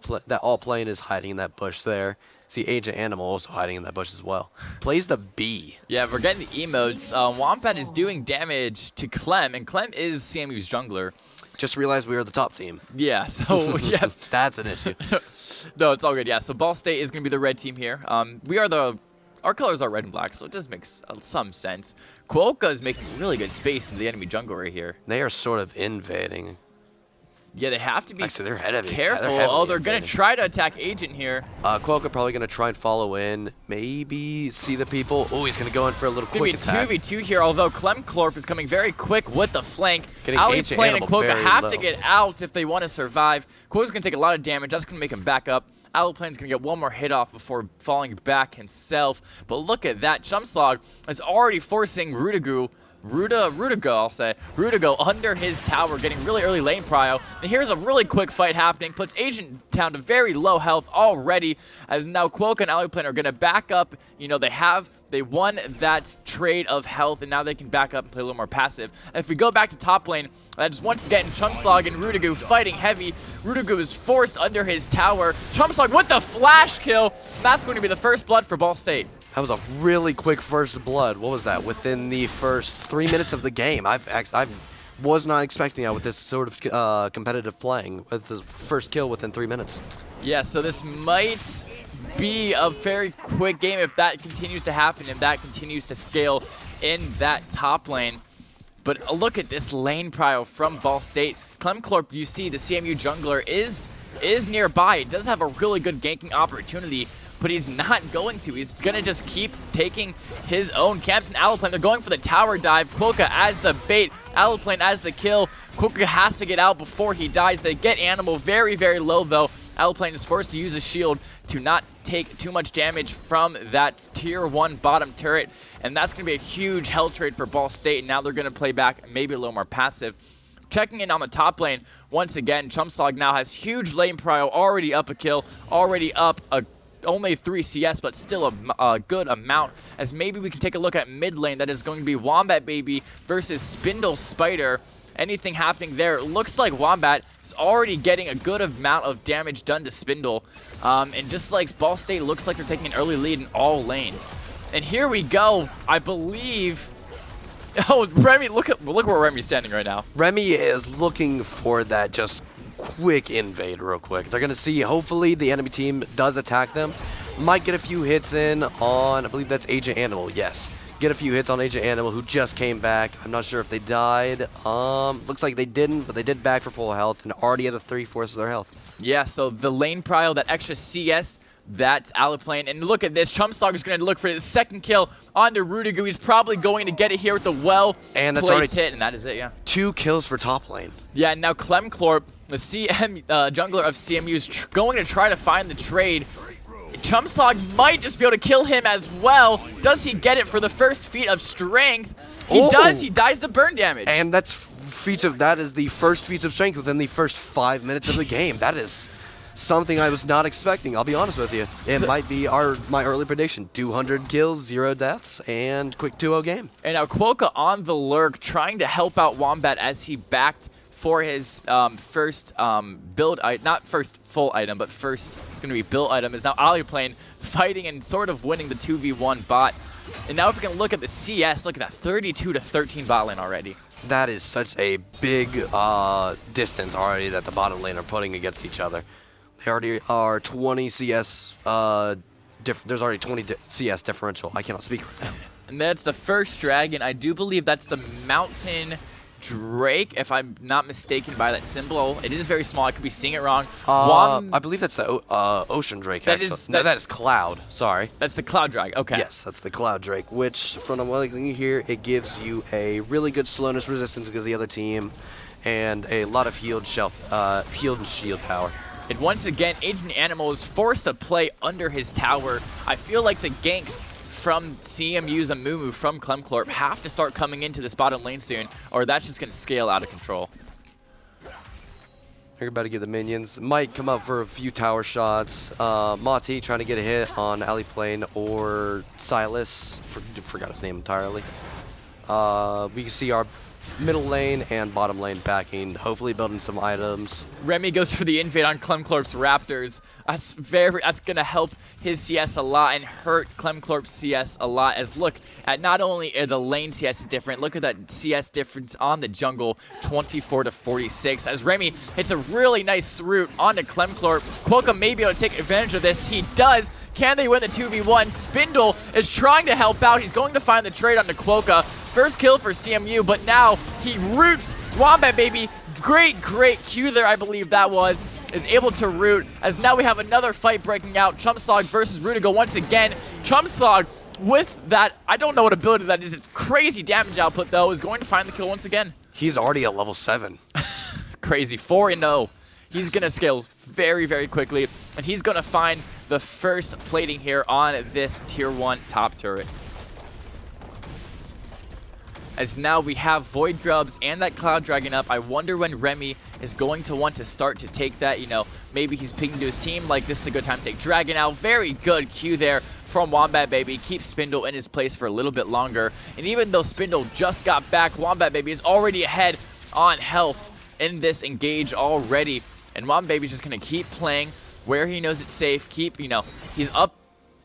plane is hiding in that bush there. See Agent Animal also hiding in that bush as well. Plays the B. Yeah, we're getting the emotes. Wombat is doing damage to Clem, and Clem is CMU's jungler. Just realized we were the top team. Yeah, so, yeah. That's an issue. No, it's all good. Yeah, so Ball State is going to be the red team here. Our colors are red and black, so it does make some sense. Quokka is making really good space in the enemy jungle right here. They are sort of invading. Yeah, they have to be Actually, they're heavy. careful. They're going to try to attack Agent here. Quokka probably going to try and follow in. Maybe see the people. Oh, he's going to go in for a little quick attack. It's going to be 2v2 here, although Clemclorp is coming very quick with the flank. Ali Agent Plane and Animal Quokka very have low. to get out if they want to survive. Quokka's going to take a lot of damage. That's going to make him back up. Ali Plane's going to get one more hit off before falling back himself. But look at that. Chumslog is already forcing Rudigo, I'll say. Rudigo under his tower, getting really early lane prio. And here's a really quick fight happening. Puts Agent down to very low health already. As now Quokka and Aluplane are going to back up. You know, they won that trade of health, and now they can back up and play a little more passive. If we go back to top lane, that's once again Chumslog and Rudigo fighting heavy. Rudigo is forced under his tower. Chumslog with the flash kill. That's going to be the first blood for Ball State. That was a really quick first blood. What was that? Within the first 3 minutes of the game. I was not expecting that with this sort of competitive playing. With the first kill within 3 minutes. Yeah, so this might be a very quick game if that continues to happen and that continues to scale in that top lane. But look at this lane prio from Ball State. Clemclorp, you see the CMU jungler is nearby. It does have a really good ganking opportunity, but he's not going to. He's going to just keep taking his own camps. And Aluplane, they're going for the tower dive. Quokka as the bait. Aluplane as the kill. Quokka has to get out before he dies. They get Animal very, very low, though. Aluplane is forced to use a shield to not take too much damage from that tier 1 bottom turret. And that's going to be a huge hell trade for Ball State. And now they're going to play back maybe a little more passive. Checking in on the top lane, once again, Chumslog now has huge lane prio, already up a kill, already up only 3 CS, but still a good amount. As maybe we can take a look at mid lane. That is going to be Wombat Baby versus Spindle Spider. Anything happening there? It looks like Wombat is already getting a good amount of damage done to Spindle. And just like Ball State, looks like they're taking an early lead in all lanes. And here we go. I believe... Oh, Remy, look where Remy's standing right now. Remy is looking for that just quick invade real quick. They're going to see, hopefully, the enemy team does attack them. Might get a few hits in on, I believe that's Agent Animal, yes. Get a few hits on Agent Animal, who just came back. I'm not sure if they died. Looks like they didn't, but they did back for full health and already at a 3/4 of their health. Yeah, so the lane prio, that extra CS, that's Aluplane. And look at this. Chumslog is going to look for his second kill onto Rudigo. He's probably going to get it here with the well-placed hit, and that is it, yeah. 2 kills for top lane. Yeah, and now Clemclorp, the jungler of CMU, is going to try to find the trade. Chumslog might just be able to kill him as well. Does he get it for the first feat of strength? He does. He dies to burn damage. And that is the first feat of strength within the first 5 minutes of the game. That is something I was not expecting, I'll be honest with you. It might be my early prediction. 200 kills, 0 deaths, and quick 2-0 game. And now Quokka on the lurk, trying to help out Wombat as he backed for his first build item, not first full item, but first it's going to be build item, is now Aluplane fighting and sort of winning the 2v1 bot. And now if we can look at the CS, look at that, 32-13 bot lane already. That is such a big distance already that the bottom lane are putting against each other. They already are 20 CS, there's already 20 CS differential. I cannot speak right now. And that's the first dragon. I do believe that's the Mountain Drake, if I'm not mistaken by that symbol. It is very small. I could be seeing it wrong. I believe that's the Ocean Drake, that actually. No, that is Cloud. Sorry. That's the Cloud Drake. Okay. Yes, that's the Cloud Drake, which, from what I can hear, it gives you a really good slowness resistance against the other team and a lot of healed and shield power. And once again, Agent Animal is forced to play under his tower. I feel like the ganks from CMU's Amumu from Clemclorp have to start coming into this bottom lane soon, or that's just going to scale out of control. They're about to get the minions. Might come up for a few tower shots. Mati trying to get a hit on Alley Plane or Silas. Forgot his name entirely. We can see our middle lane and bottom lane backing, hopefully building some items. Remy goes for the invade on Clemclorp's Raptors. That's gonna help his CS a lot and hurt Clemclorp's CS a lot. As look at not only are the lane CS is different, look at that CS difference on the jungle, 24 to 46. As Remy hits a really nice route onto Clemclorp. Quokka may be able to take advantage of this. He does. Can they win the 2v1? Spindle is trying to help out. He's going to find the trade onto Quokka. First kill for CMU, but now he roots Wombat Baby. Great Q there, I believe that was. Is able to root, as now we have another fight breaking out. Chumslog versus Rudigo once again. Chumslog with that, I don't know what ability that is. It's crazy damage output though, is going to find the kill once again. He's already at level 7. Crazy, 4-0. He's gonna scale very quickly, and he's gonna find the first plating here on this tier 1 top turret. As now we have Void Grubs and that Cloud Dragon up. I wonder when Remy is going to want to start to take that. You know, maybe he's picking to his team like this is a good time to take Dragon out. Very good Q there from Wombat Baby. Keeps Spindle in his place for a little bit longer. And even though Spindle just got back, Wombat Baby is already ahead on health in this engage already. And Wombat Baby's just going to keep playing where he knows it's safe. Keep, you know, he's up.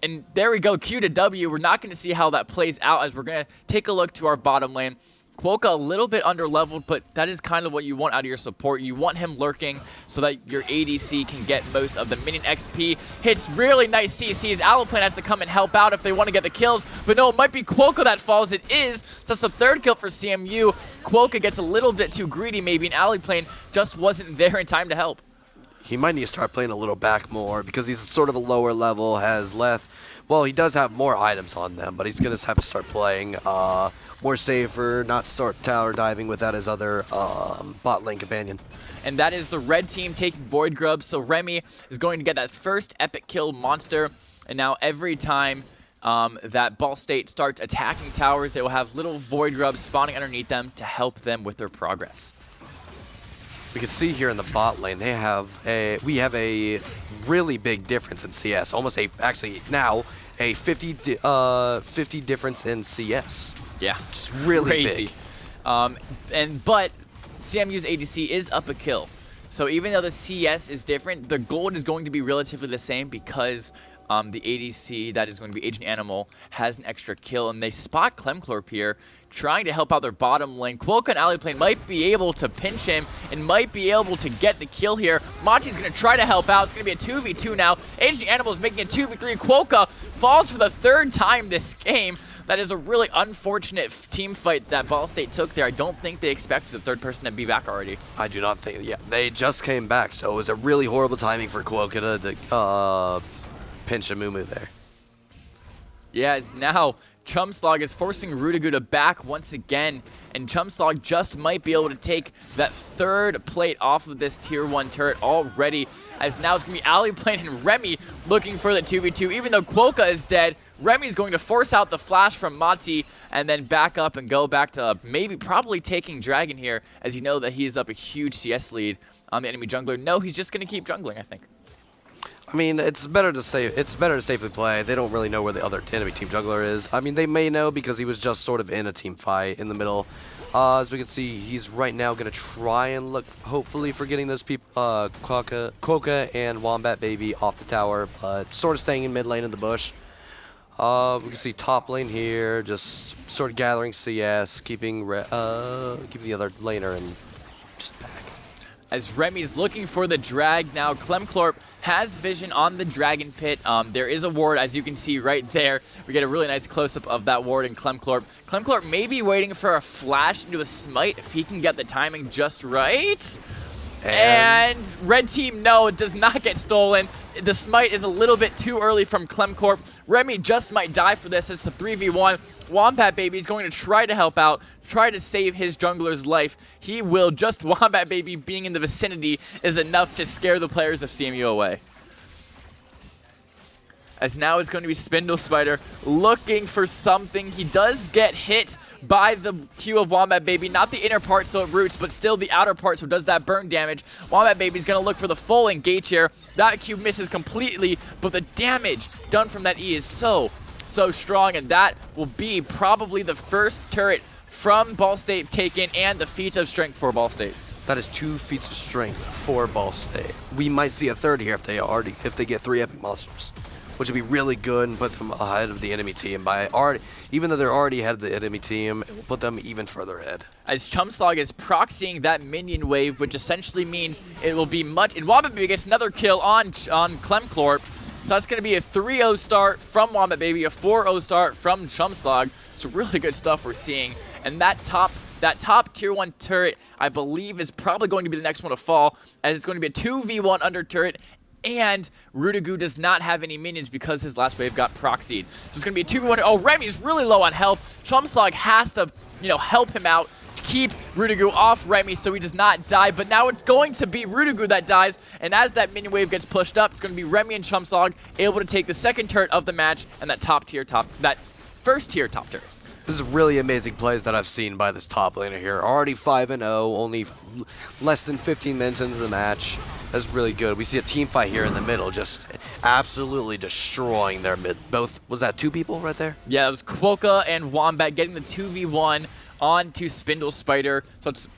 And there we go, Q to W. We're not going to see how that plays out, as we're going to take a look to our bottom lane. Quokka a little bit under-leveled, but that is kind of what you want out of your support. You want him lurking so that your ADC can get most of the minion XP. Hits really nice CCs. Alloplan has to come and help out if they want to get the kills, but no, it might be Quokka that falls. It is. So it's the third kill for CMU. Quokka gets a little bit too greedy maybe, and Alloplan just wasn't there in time to help. He might need to start playing a little back more because he's sort of a lower level, has left. Well, he does have more items on them, but he's going to have to start playing more safer, not start tower diving without his other bot lane companion. And that is the red team taking Void Grubs, so Remy is going to get that first epic kill monster. And now every time that Ball State starts attacking towers, they will have little Void Grubs spawning underneath them to help them with their progress. We can see here in the bot lane, we have a really big difference in CS. Actually now a 50 difference in CS. Yeah, just really crazy. Big. But CMU's ADC is up a kill. So even though the CS is different, the gold is going to be relatively the same because the ADC, that is going to be Agent Animal, has an extra kill, and they spot Clemclorp here, trying to help out their bottom lane. Quokka and Alleyplane might be able to pinch him and might be able to get the kill here. Monty's going to try to help out. It's going to be a 2v2 now. Agent Animal is making a 2v3. Quokka falls for the third time this game. That is a really unfortunate team fight that Ball State took there. I don't think they expected the third person to be back already. I do not think, yeah, they just came back, so it was a really horrible timing for Quokka to pinch Amumu there. Yeah, as now Chumslog is forcing Rudigo to back once again, and Chumslog just might be able to take that third plate off of this tier 1 turret already, as now it's going to be Alleyplane and Remy looking for the 2v2. Even though Quokka is dead, Remy's going to force out the flash from Mati and then back up and go back to probably taking Dragon here, as you know that he's up a huge CS lead on the enemy jungler. No, he's just going to keep jungling, I think. I mean, it's better to safely play. They don't really know where the other enemy team jungler is. I mean, they may know because he was just sort of in a team fight in the middle. As we can see, he's right now going to try and look, hopefully, for getting those people, Quokka and Wombat Baby off the tower, but sort of staying in mid lane in the bush. We can see top lane here, just sort of gathering CS, keeping the other laner and just back. As Remy's looking for the drag now, Clemclorp has vision on the Dragon Pit. There is a ward, as you can see right there. We get a really nice close-up of that ward in Clemclorp. Clemclorp may be waiting for a flash into a smite if he can get the timing just right. And red team, no, it does not get stolen. the smite is a little bit too early from Clemcorp. Remy just might die for this. It's a 3v1. Wombat Baby is going to try to help out, try to save his jungler's life. He will. Just Wombat Baby being in the vicinity is enough to scare the players of CMU away. As now it's going to be Spindle Spider looking for something. He does get hit by the Q of Wombat Baby. Not the inner part, so it roots, but still the outer part, so it does that burn damage. Wombat Baby's going to look for the full engage here. That Q misses completely, but the damage done from that E is so strong, and that will be probably the first turret from Ball State taken and the feats of strength for Ball State. That is 2 feats of strength for Ball State. We might see a third here if they get 3 epic monsters, which would be really good and put them ahead of the enemy team even though they're already ahead of the enemy team, it will put them even further ahead. As Chumslog is proxying that minion wave, which essentially means it will be much, and Wombat Baby gets another kill on Clemcorp. So that's going to be a 3-0 start from Wombat Baby, a 4-0 start from Chumslog. So really good stuff we're seeing. And that top tier 1 turret, I believe, is probably going to be the next one to fall, as it's going to be a 2v1 under turret. And Rudigu does not have any minions because his last wave got proxied. So it's going to be a 2v1. Oh, Remy's really low on health. Chumslog has to, help him out, keep Rudigu off Remy so he does not die. But now it's going to be Rudigu that dies. And as that minion wave gets pushed up, it's going to be Remy and Chumslog able to take the second turret of the match and that first tier top turret. This is really amazing plays that I've seen by this top laner here. Already 5-0, only less than 15 minutes into the match. That's really good. We see a team fight here in the middle, just absolutely destroying their mid. Was that 2 people right there? Yeah, it was Quokka and Wombat getting the 2v1 onto Spindle Spider. So it's,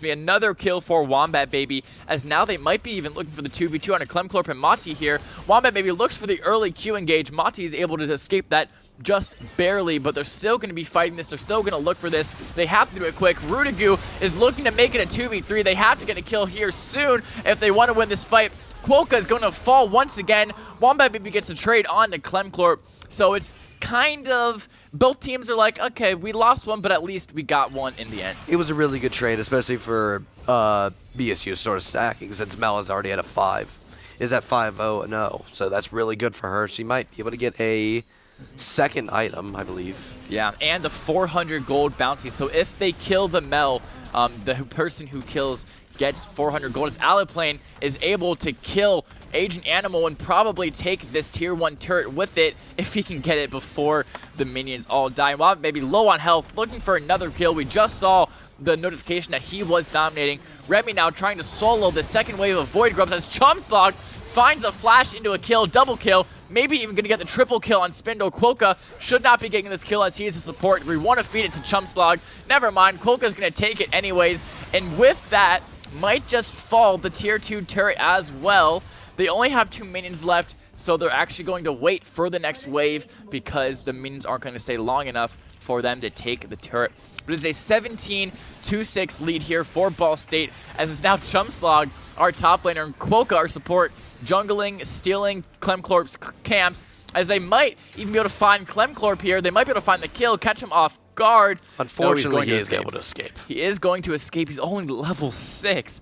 another kill for Wombat Baby, as now they might be even looking for the 2v2 on a Clemcorp and Mati here. Wombat Baby looks for the early Q engage. Mati is able to escape that just barely, but they're still going to be fighting this. They're still going to look for this. They have to do it quick. Rudigu is looking to make it a 2v3. They have to get a kill here soon if they want to win this fight. Quokka is going to fall once again. Wombat Baby gets a trade on to Clemcorp. So it's kind of, both teams are like, okay, we lost one, but at least we got one in the end. It was a really good trade, especially for BSU sort of stacking, since Mel is already at a 5. Is at 5-0? No. So that's really good for her. She might be able to get a second item, I believe. Yeah, and the 400 gold bounty. So if they kill the Mel, the person who kills gets 400 gold. As Aliplane is able to kill Agent Animal and probably take this tier 1 turret with it if he can get it before the minions all die. Wombat Baby low on health, looking for another kill. We just saw the notification that he was dominating. Remy now trying to solo the second wave of Void Grubs as Chumslog finds a flash into a kill, double kill, maybe even going to get the triple kill on Spindle. Quokka should not be getting this kill as he is a support. We want to feed it to Chumslog. Never mind, Quokka's going to take it anyways. And with that, might just fall the tier 2 turret as well. They only have 2 minions left, so they're actually going to wait for the next wave because the minions aren't going to stay long enough for them to take the turret. But it's a 17-2-6 lead here for Ball State, as it's now Chumslog, our top laner, and Quokka, our support, jungling, stealing Clemcorp's camps, as they might even be able to find Clemcorp here. They might be able to find the kill, catch him off guard. Unfortunately, he is able to escape. He is going to escape. He's only level 6.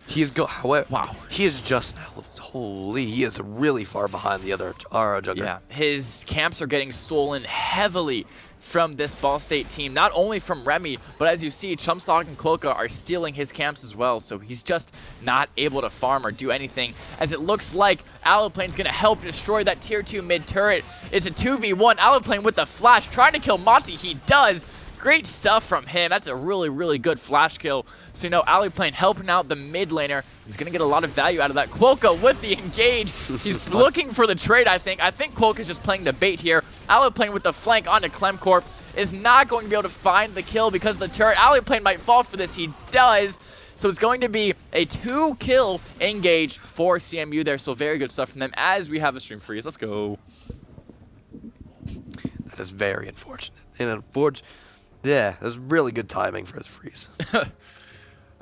Wow. He is just level. Holy, he is really far behind the other jungler. Yeah, his camps are getting stolen heavily from this Ball State team, not only from Remy, but as you see, Chumslog and Quokka are stealing his camps as well, so he's just not able to farm or do anything, as it looks like Aliplane's going to help destroy that tier 2 mid turret. It's a 2v1, Aliplane with the flash, trying to kill Monty, he does. Great stuff from him. That's a really, really good flash kill. So, Aliplane helping out the mid laner. He's going to get a lot of value out of that. Quokka with the engage. He's looking for the trade, I think. I think Quokka's just playing the bait here. Aliplane with the flank onto Clemcorp is not going to be able to find the kill because of the turret. Aliplane might fall for this. He does. So it's going to be a 2-kill engage for CMU there. So very good stuff from them as we have a stream freeze. Let's go. That is very unfortunate. Yeah, it was really good timing for his freeze. So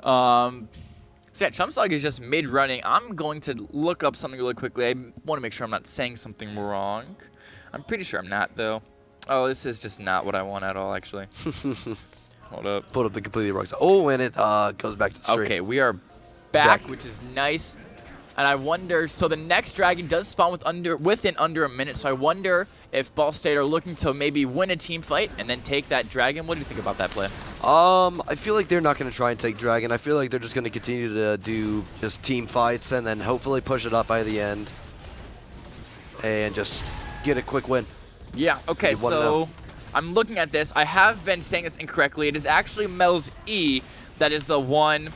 yeah, Chumslog is just mid-running. I'm going to look up something really quickly. I want to make sure I'm not saying something wrong. I'm pretty sure I'm not, though. Oh, this is just not what I want at all, actually. Hold up. Put up the completely wrong side. Oh, and it goes back to the stream. Okay, we are back, which is nice. And I wonder, so the next dragon does spawn within under a minute, so I wonder if Ball State are looking to maybe win a team fight and then take that dragon. What do you think about that play? I feel like they're not going to try and take dragon. I feel like they're just going to continue to do just team fights and then hopefully push it up by the end and just get a quick win. Yeah, okay, so I'm looking at this. I have been saying this incorrectly. It is actually Mel's E that is the one,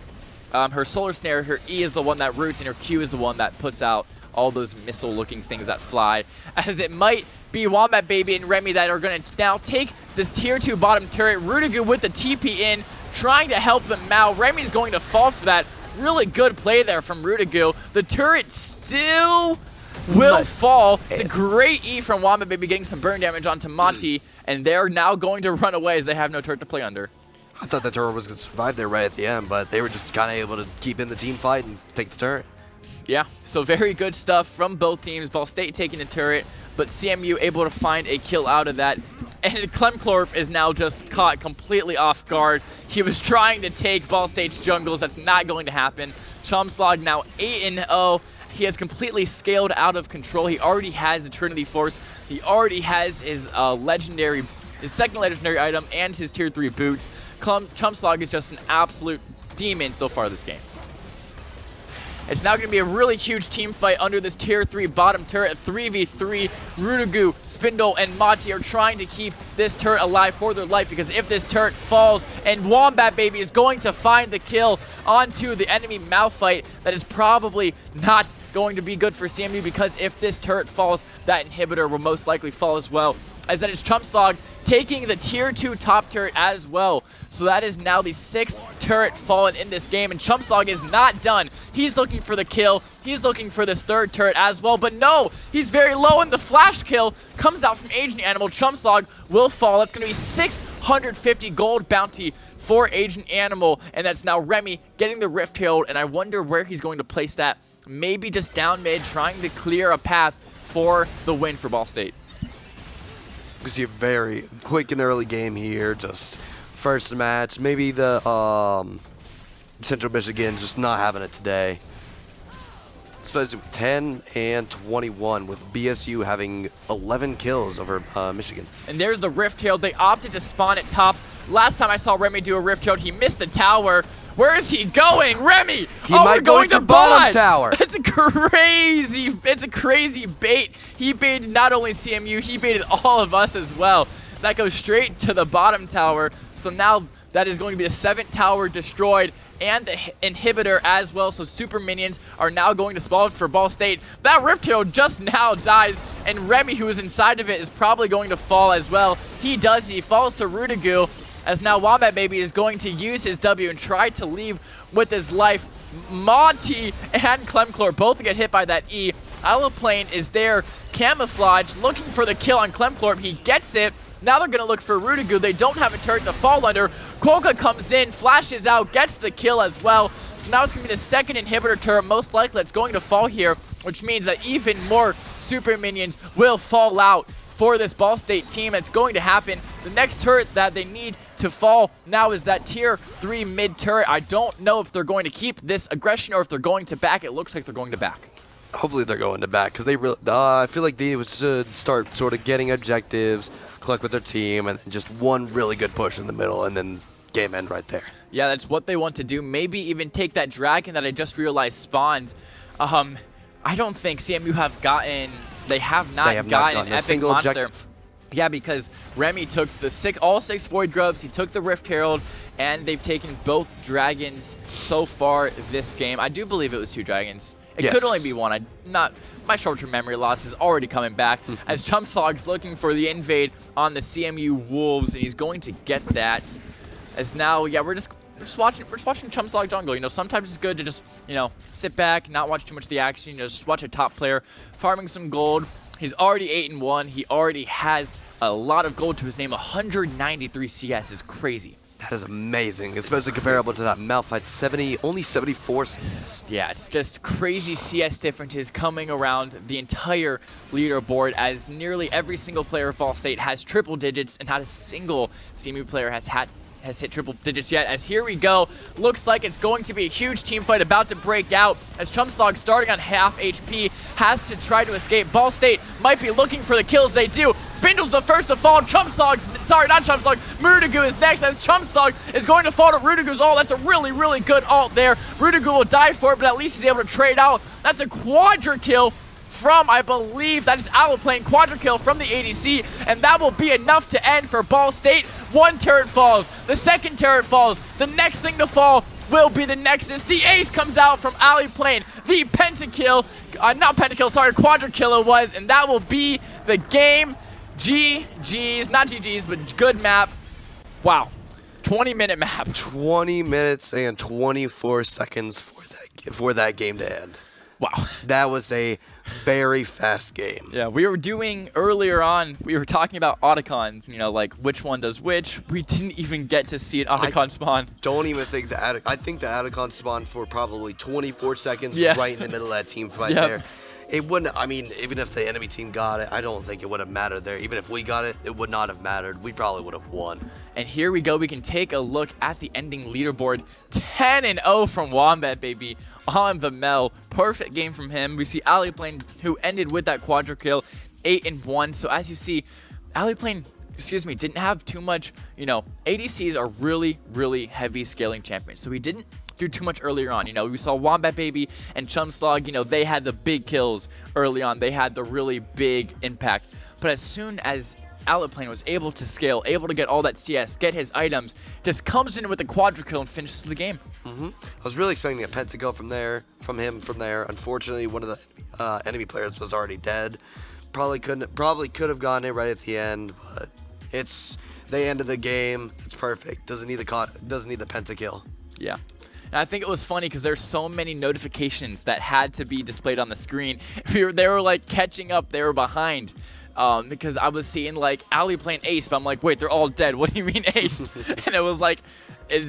her solar snare, her E is the one that roots, and her Q is the one that puts out all those missile-looking things that fly. As it might be Wombat Baby and Remy that are going to now take this tier 2 bottom turret. Rudigu with the TP in, trying to help them out. Remy's going to fall for that. Really good play there from Rudigu. The turret still will fall. It's a great E from Wombat Baby getting some burn damage onto Monty, and they're now going to run away as they have no turret to play under. I thought the turret was going to survive there right at the end, but they were just kind of able to keep in the team fight and take the turret. Yeah, so very good stuff from both teams. Ball State taking the turret, but CMU able to find a kill out of that. And Clemclorp is now just caught completely off guard. He was trying to take Ball State's jungles. That's not going to happen. Chomslog now 8-0. He has completely scaled out of control. He already has Eternity Force. He already has his his second legendary item and his tier 3 boots. Chomslog is just an absolute demon so far this game. It's now going to be a really huge team fight under this tier 3 bottom turret. 3v3. Rudigu, Spindle, and Mati are trying to keep this turret alive for their life, because if this turret falls and Wombat Baby is going to find the kill onto the enemy Malphite, that is probably not going to be good for CMU, because if this turret falls, that inhibitor will most likely fall as well. As that is Chumslog taking the tier 2 top turret as well. So that is now the 6th turret fallen in this game, and Chumslog is not done. He's looking for the kill. He's looking for this 3rd turret as well, but no, he's very low, and the flash kill comes out from Agent Animal. Chumslog will fall. That's going to be 650 gold bounty for Agent Animal, and that's now Remy getting the Rift Herald, and I wonder where he's going to place that. Maybe just down mid, trying to clear a path for the win for Ball State. We see a very quick and early game here. Just first match. Maybe the Central Michigan just not having it today. Especially with 10 and 21, with BSU having 11 kills over Michigan. And there's the Rift Herald. They opted to spawn at top. Last time I saw Remy do a Rift Herald, he missed the tower. Where is he going? Remy! He might go to bottom tower. It's a crazy bait. He baited not only CMU, he baited all of us as well. So that goes straight to the bottom tower. So now that is going to be the 7th tower destroyed, and the inhibitor as well. So super minions are now going to spawn for Ball State. That Rift Herald just now dies, and Remy, who is inside of it, is probably going to fall as well. He does. He falls to Rudigu, as now Wombat Baby is going to use his W and try to leave with his life. Monty and Clemclor both get hit by that E. Alaplane is there, camouflage, looking for the kill on Clemclor. He gets it. Now they're going to look for Rudigu. They don't have a turret to fall under. Kolka comes in, flashes out, gets the kill as well. So now it's going to be the 2nd inhibitor turret, most likely that's going to fall here, which means that even more super minions will fall out for this Ball State team. It's going to happen. The next turret that they need to fall now is that tier 3 mid turret. I don't know if they're going to keep this aggression or if they're going to back. It looks like they're going to back. Hopefully they're going to back, because they really, I feel like they should start sort of getting objectives, collect with their team, and just one really good push in the middle, and then game end right there. Yeah, that's what they want to do. Maybe even take that dragon that I just realized spawned. I don't think CMU have gotten... They have not gotten an epic monster. Objective. Yeah, because Remy took the all 6 Void Grubs, he took the Rift Herald, and they've taken both dragons so far this game. I do believe it was 2 dragons. It could only be 1. My short-term memory loss is already coming back as Chumslog's looking for the invade on the CMU Wolves, and he's going to get that. As now, yeah, we're just watching Chumslog jungle. You know, sometimes it's good to just, you know, sit back, not watch too much of the action. You know, just watch a top player farming some gold. He's already 8-1. He already has a lot of gold to his name. 193 CS is crazy. That is amazing, especially comparable to that Malphite only 74 CS. Yeah, it's just crazy CS differences coming around the entire leaderboard, as nearly every single player of Ball State has triple digits, and not a single CMU player has had has hit triple digits yet, as here we go. Looks like it's going to be a huge team fight about to break out, as Chumslog, starting on half HP, has to try to escape. Ball State might be looking for the kills. They do. Spindle's the first to fall. Sorry, not Chumslog. Rudigu is next, as Chumslog is going to fall to Rudigu's ult. That's a really, really good ult there. Rudigu will die for it, but at least he's able to trade out. That's a quadra kill from, I believe, that is Alloplane. Quadra kill from the ADC, and that will be enough to end for Ball State. One turret falls, the second turret falls, the next thing to fall will be the Nexus. The ace comes out from Alloplane. The pentakill, not pentakill, sorry, quadra kill it was, and that will be the game. GG's, not GG's, but good map. Wow, 20-minute map. 20 minutes and 24 seconds for that game to end. Wow. That was a very fast game. Yeah, we were doing earlier on, we were talking about Otacons, you know, like which one does which. We didn't even get to see an Otacon spawn. Don't even think I think the Otacon spawned for probably 24 seconds right in the middle of that team fight there. It wouldn't, I mean, even if the enemy team got it, I don't think it would have mattered there. Even if we got it, it would not have mattered. We probably would have won. And here we go. We can take a look at the ending leaderboard. 10-0 from Wombat, baby. On the Mel. Perfect game from him. We see Alloplane, who ended with that quadra kill, 8-1. So as you see, Alloplane, didn't have too much, you know, ADCs are really, really heavy scaling champions. So he didn't do too much earlier on. You know, we saw Wombat Baby and Chumslog, you know, they had the big kills early on. They had the really big impact. But as soon as Alloplane was able to scale, able to get all that CS, get his items, just comes in with a quadra kill and finishes the game. I was really expecting a pentakill from him from there. Unfortunately, one of the enemy players was already dead. Probably could have gotten it right at the end, but they ended the game. It's perfect. Doesn't need the pentakill. Yeah. And I think it was funny because there's so many notifications that had to be displayed on the screen. They were like catching up. They were behind. Because I was seeing like Alloplane ace, but I'm like, wait, they're all dead. What do you mean ace? And it was like, they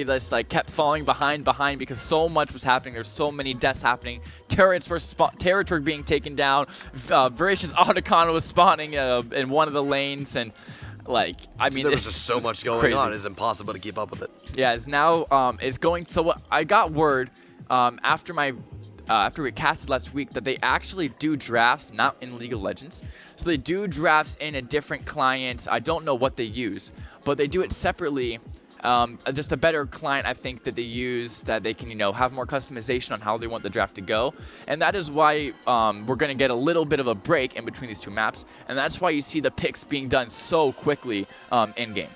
just kept falling behind because so much was happening. There's so many deaths happening. Turrets were being taken down. Voracious Otacon was spawning in one of the lanes, and like, I mean, there was just so much going on. It's impossible to keep up with it. Yeah, it's now it's going. So I got word after we casted last week that they actually do drafts not in League of Legends. So they do drafts in a different client. I don't know what they use, but they do it separately. Just a better client, I think, that they use, that they can, you know, have more customization on how they want the draft to go. And that is why we're going to get a little bit of a break in between these two maps. And that's why you see the picks being done so quickly in-game.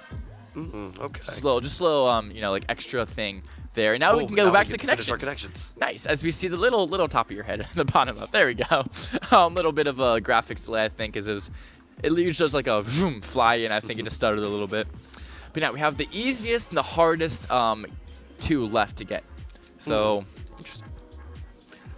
Okay. Just a little, you know, like extra thing there. And now we can go back to connections. Nice. As we see the little top of your head, the bottom up. There we go. Little bit of a graphics delay, I think, it usually does like a vroom fly, and I think it just stuttered a little bit. But now we have the easiest and the hardest two left to get. So, interesting.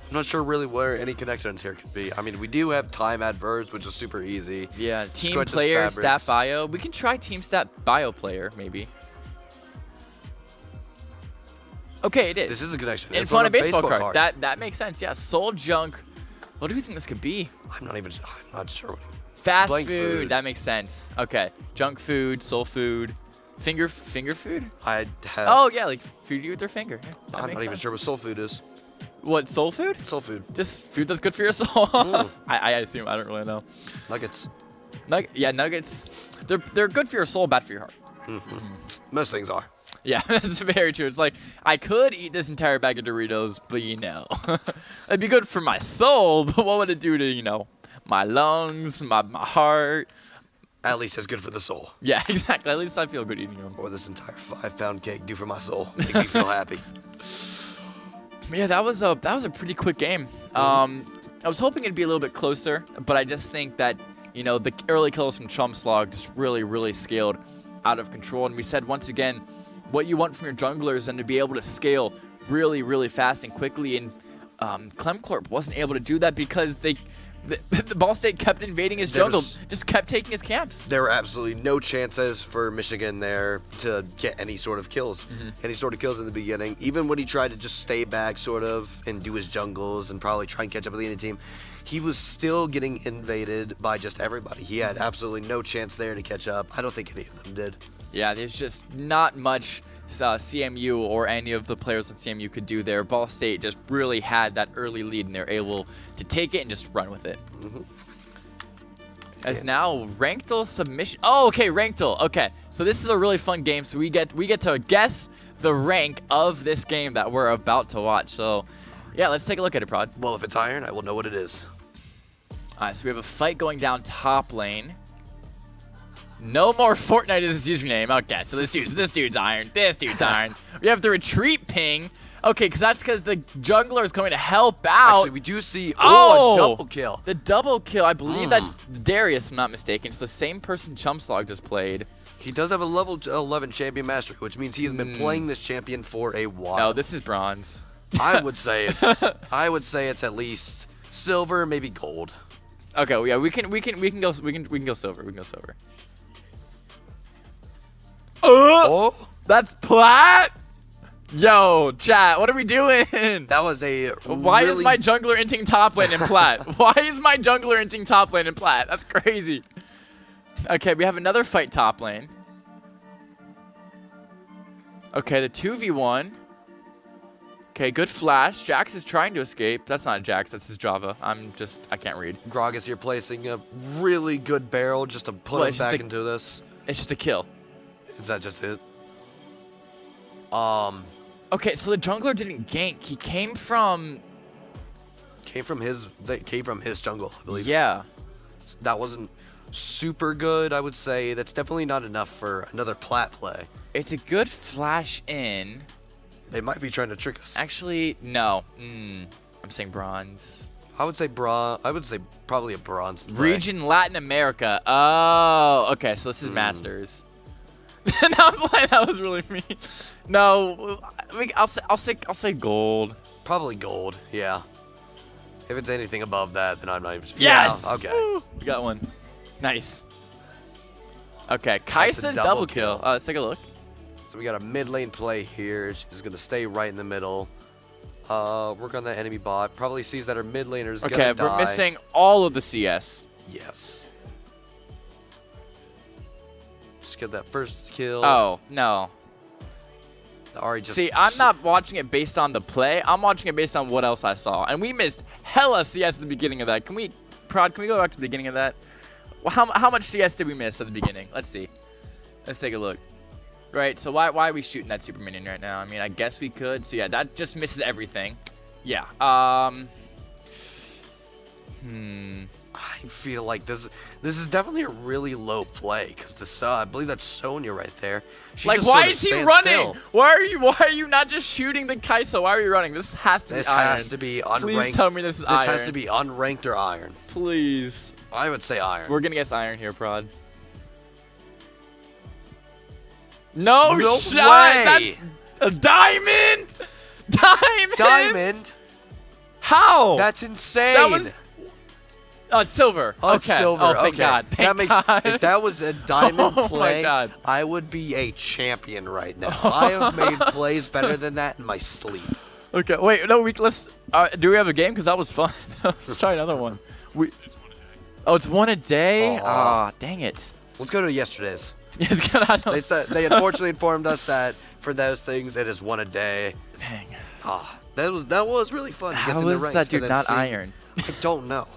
I'm not sure really where any connections here could be. I mean, we do have time adverbs, which is super easy. Yeah, team player, stat bio. We can try team stat bio player, maybe. Okay, it is. This is a connection. In front of baseball card. That makes sense. Yeah, soul junk. What do we think this could be? I'm not sure. Fast food. That makes sense. Okay, junk food, soul food. Finger food? Oh, yeah, like food you with their finger. Yeah, I'm not even sure what soul food is. What, soul food? Soul food. Just food that's good for your soul. I assume. I don't really know. Nuggets. Yeah, nuggets. They're good for your soul, bad for your heart. Most things are. Yeah, that's very true. It's like, I could eat this entire bag of Doritos, but you know, it'd be good for my soul, but what would it do to, you know, my lungs, my heart? At least it's good for the soul. Yeah, exactly. At least I feel good eating them. Or this entire 5-pound cake do for my soul. Make me feel happy. Yeah, that was a pretty quick game. I was hoping it'd be a little bit closer, but I just think that, you know, the early kills from Chumslog just really, really scaled out of control. And we said once again, what you want from your junglers and to be able to scale really, really fast and quickly. And Clemcorp wasn't able to do that because they The Ball State kept invading his jungle, just kept taking his camps. There were absolutely no chances for Michigan there to get any sort of kills. Any sort of kills in the beginning. Even when he tried to just stay back sort of and do his jungles and probably try and catch up with the enemy team, he was still getting invaded by just everybody. He had absolutely no chance there to catch up. I don't think any of them did. Yeah, there's just not much CMU or any of the players on CMU could do there. Ball State just really had that early lead, and they're able to take it and just run with it. As now Ranktel submission. Oh, okay, Ranktel. Okay, so this is a really fun game. So we get to guess the rank of this game that we're about to watch. So yeah, let's take a look at it, Prod. Well, if it's iron, I will know what it is. All right, so we have a fight going down top lane. No more Fortnite is his username. Okay, so this dude's iron. This dude's iron. We have the retreat ping. Okay, that's because the jungler is going to help out. Actually, we do see a double kill. The double kill. I believe that's Darius, if I'm not mistaken. It's the same person Chumslog just played. He does have a level 11 champion mastery, which means he has been playing this champion for a while. No, this is bronze. I would say it's at least silver, maybe gold. Okay, well, yeah, we can go silver. We can go silver. That's plat. Yo, chat, what are we doing? That was a Why is my jungler inting top lane in plat? Why is my jungler inting top lane in plat? That's crazy. Okay, we have another fight top lane. Okay, the 2v1. Okay, good flash. Jax is trying to escape. That's not Jax, that's his Java. I can't read. Gragas here placing a really good barrel just to put him back into this. It's just a kill. Is that just it? Okay, so the jungler didn't gank. He came from his jungle, I believe. Yeah. That wasn't super good, I would say. That's definitely not enough for another plat play. It's a good flash in. They might be trying to trick us. Actually, no. I'm saying bronze. I would say probably a bronze play. Region Latin America. Oh, okay. So this is Masters. No, I'm playing. That was really mean. No, I'll say gold. Probably gold. Yeah. If it's anything above that, then I'm not even. Yes. Yeah, okay. Woo! We got one. Nice. Okay, Kai'Sa's double kill. Let's take a look. So we got a mid lane play here. She's gonna stay right in the middle. Work on that enemy bot. Probably sees that her mid laner is gonna die. Okay, we're missing all of the CS. Yes. Just get that first kill. Oh no. See, I'm not watching it based on the play. I'm watching it based on what else I saw, and we missed hella CS at the beginning of that. Can we go back to the beginning of that? Well, how much CS did we miss at the beginning? Let's see. Let's take a look. Right, so why are we shooting that super minion right now? I mean, I guess we could. So yeah, that just misses everything. Yeah. I feel like this is definitely a really low play because I believe that's Sonya right there. She like, just why sort of is he stands running? still. Why are you not just shooting the Kai'Sa? Why are you running? This has to be iron. This has to be unranked. Please tell me this is iron. This has to be unranked or iron. Please. I would say iron. We're gonna guess iron here, Prod. No shot! Way. That's a diamond! Diamond? How? That's insane. That was... Oh, it's silver. Oh, okay. Silver. Oh, thank okay. God. Thank God. If that was a diamond play, my God. I would be a champion right now. I have made plays better than that in my sleep. Okay, wait, no, let's... do we have a game? Because that was fun. Let's try another one. It's one a day? Ah, dang it. Let's go to yesterday's. Yes, God, they unfortunately informed us that for those things it is one a day. Dang. That was really fun. How was that dude not iron? I don't know.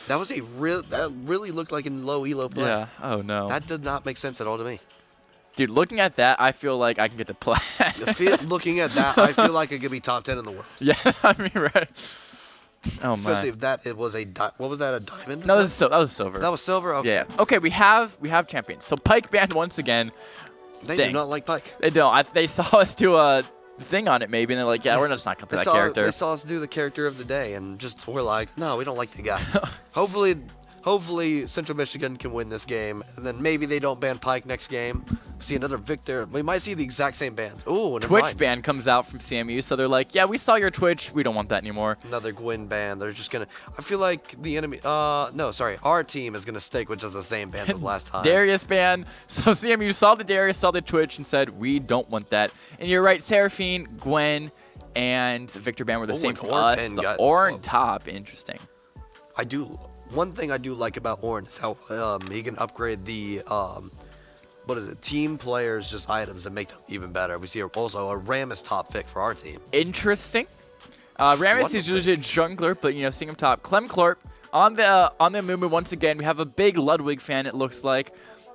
That really looked like a low elo play. Yeah. Oh no. That did not make sense at all to me. Dude, looking at that, I feel like I can get the plat. Looking at that, I feel like I could be top 10 in the world. Yeah, I mean, right. Oh, especially if it was what was that, a diamond? No, that was silver. That was silver? Okay. Yeah. Okay, we have champions. So Pyke banned once again. They do not like Pyke. They don't. They saw us do a thing on it maybe, and they're like, yeah, we're just not going to play that character. They saw us do the character of the day, and we're like, no, we don't like the guy. Hopefully hopefully Central Michigan can win this game, and then maybe they don't ban Pike next game. See another Victor. We might see the exact same bans. Ooh, Twitch ban comes out from CMU, so they're like, yeah, we saw your Twitch. We don't want that anymore. Another Gwyn ban. They're just gonna. I feel like the enemy. No, sorry. Our team is gonna stick with just the same bans as last time. Darius ban. So CMU saw the Darius, saw the Twitch, and said, we don't want that. And you're right, Seraphine, Gwen, and Victor ban were the same for us. The Orn top, interesting. One thing I do like about Orn is how he can upgrade the team players just items and make them even better. We see also a Rammus top pick for our team. Interesting. Rammus is usually a jungler, but seeing him top. Clem Clorp on the movement once again. We have a big Ludwig fan, it looks like.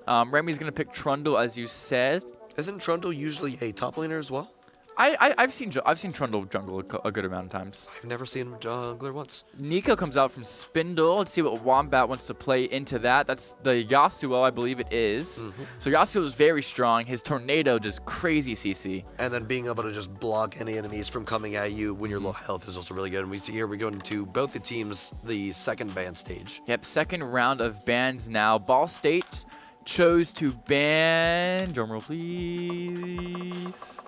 Remy's gonna pick Trundle, as you said. Isn't Trundle usually a top laner as well? I've seen Trundle jungle a good amount of times. I've never seen him jungler once. Nico comes out from Spindle. Let's see what Wombat wants to play into that. That's the Yasuo, I believe it is. So Yasuo is very strong. His Tornado does crazy CC. And then being able to just block any enemies from coming at you when you're low health is also really good. And we see here we're going to both the teams the second ban stage. Yep, second round of bans now. Ball State chose to ban. Drumroll, please.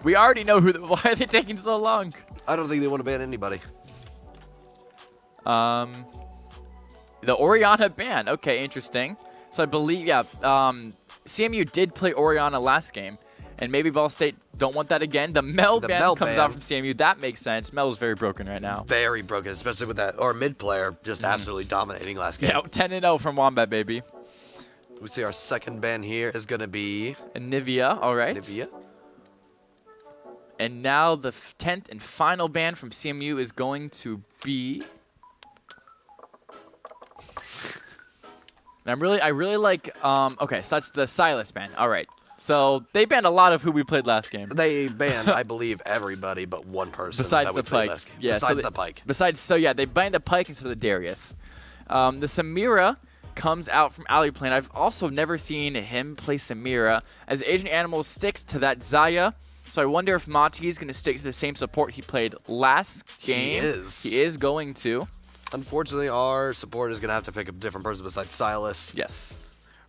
We already know why are they taking so long? I don't think they want to ban anybody. The Orianna ban. Okay, interesting. So I believe, CMU did play Orianna last game, and maybe Ball State don't want that again. The Mel ban comes out from CMU. That makes sense. Mel is very broken right now. Very broken, especially with that our mid player just absolutely dominating last game. Yeah, 10-0 from Wombat, baby. We see our second ban here is going to be Nivea. All right. Nivea. And now the 10th and final ban from CMU is going to be. And I really like. Okay, so that's the Silas ban. All right. So they banned a lot of who we played last game. They banned, I believe, everybody but one person. Besides that we the played Pike. last game. Yeah, besides the Pike. They banned the Pike instead of the Darius. The Samira comes out from Alleyplane. I've also never seen him play Samira, as Agent Animal sticks to that Zaya. So I wonder if Mati is going to stick to the same support he played last game. He is. He is going to. Unfortunately, our support is going to have to pick a different person besides Silas. Yes.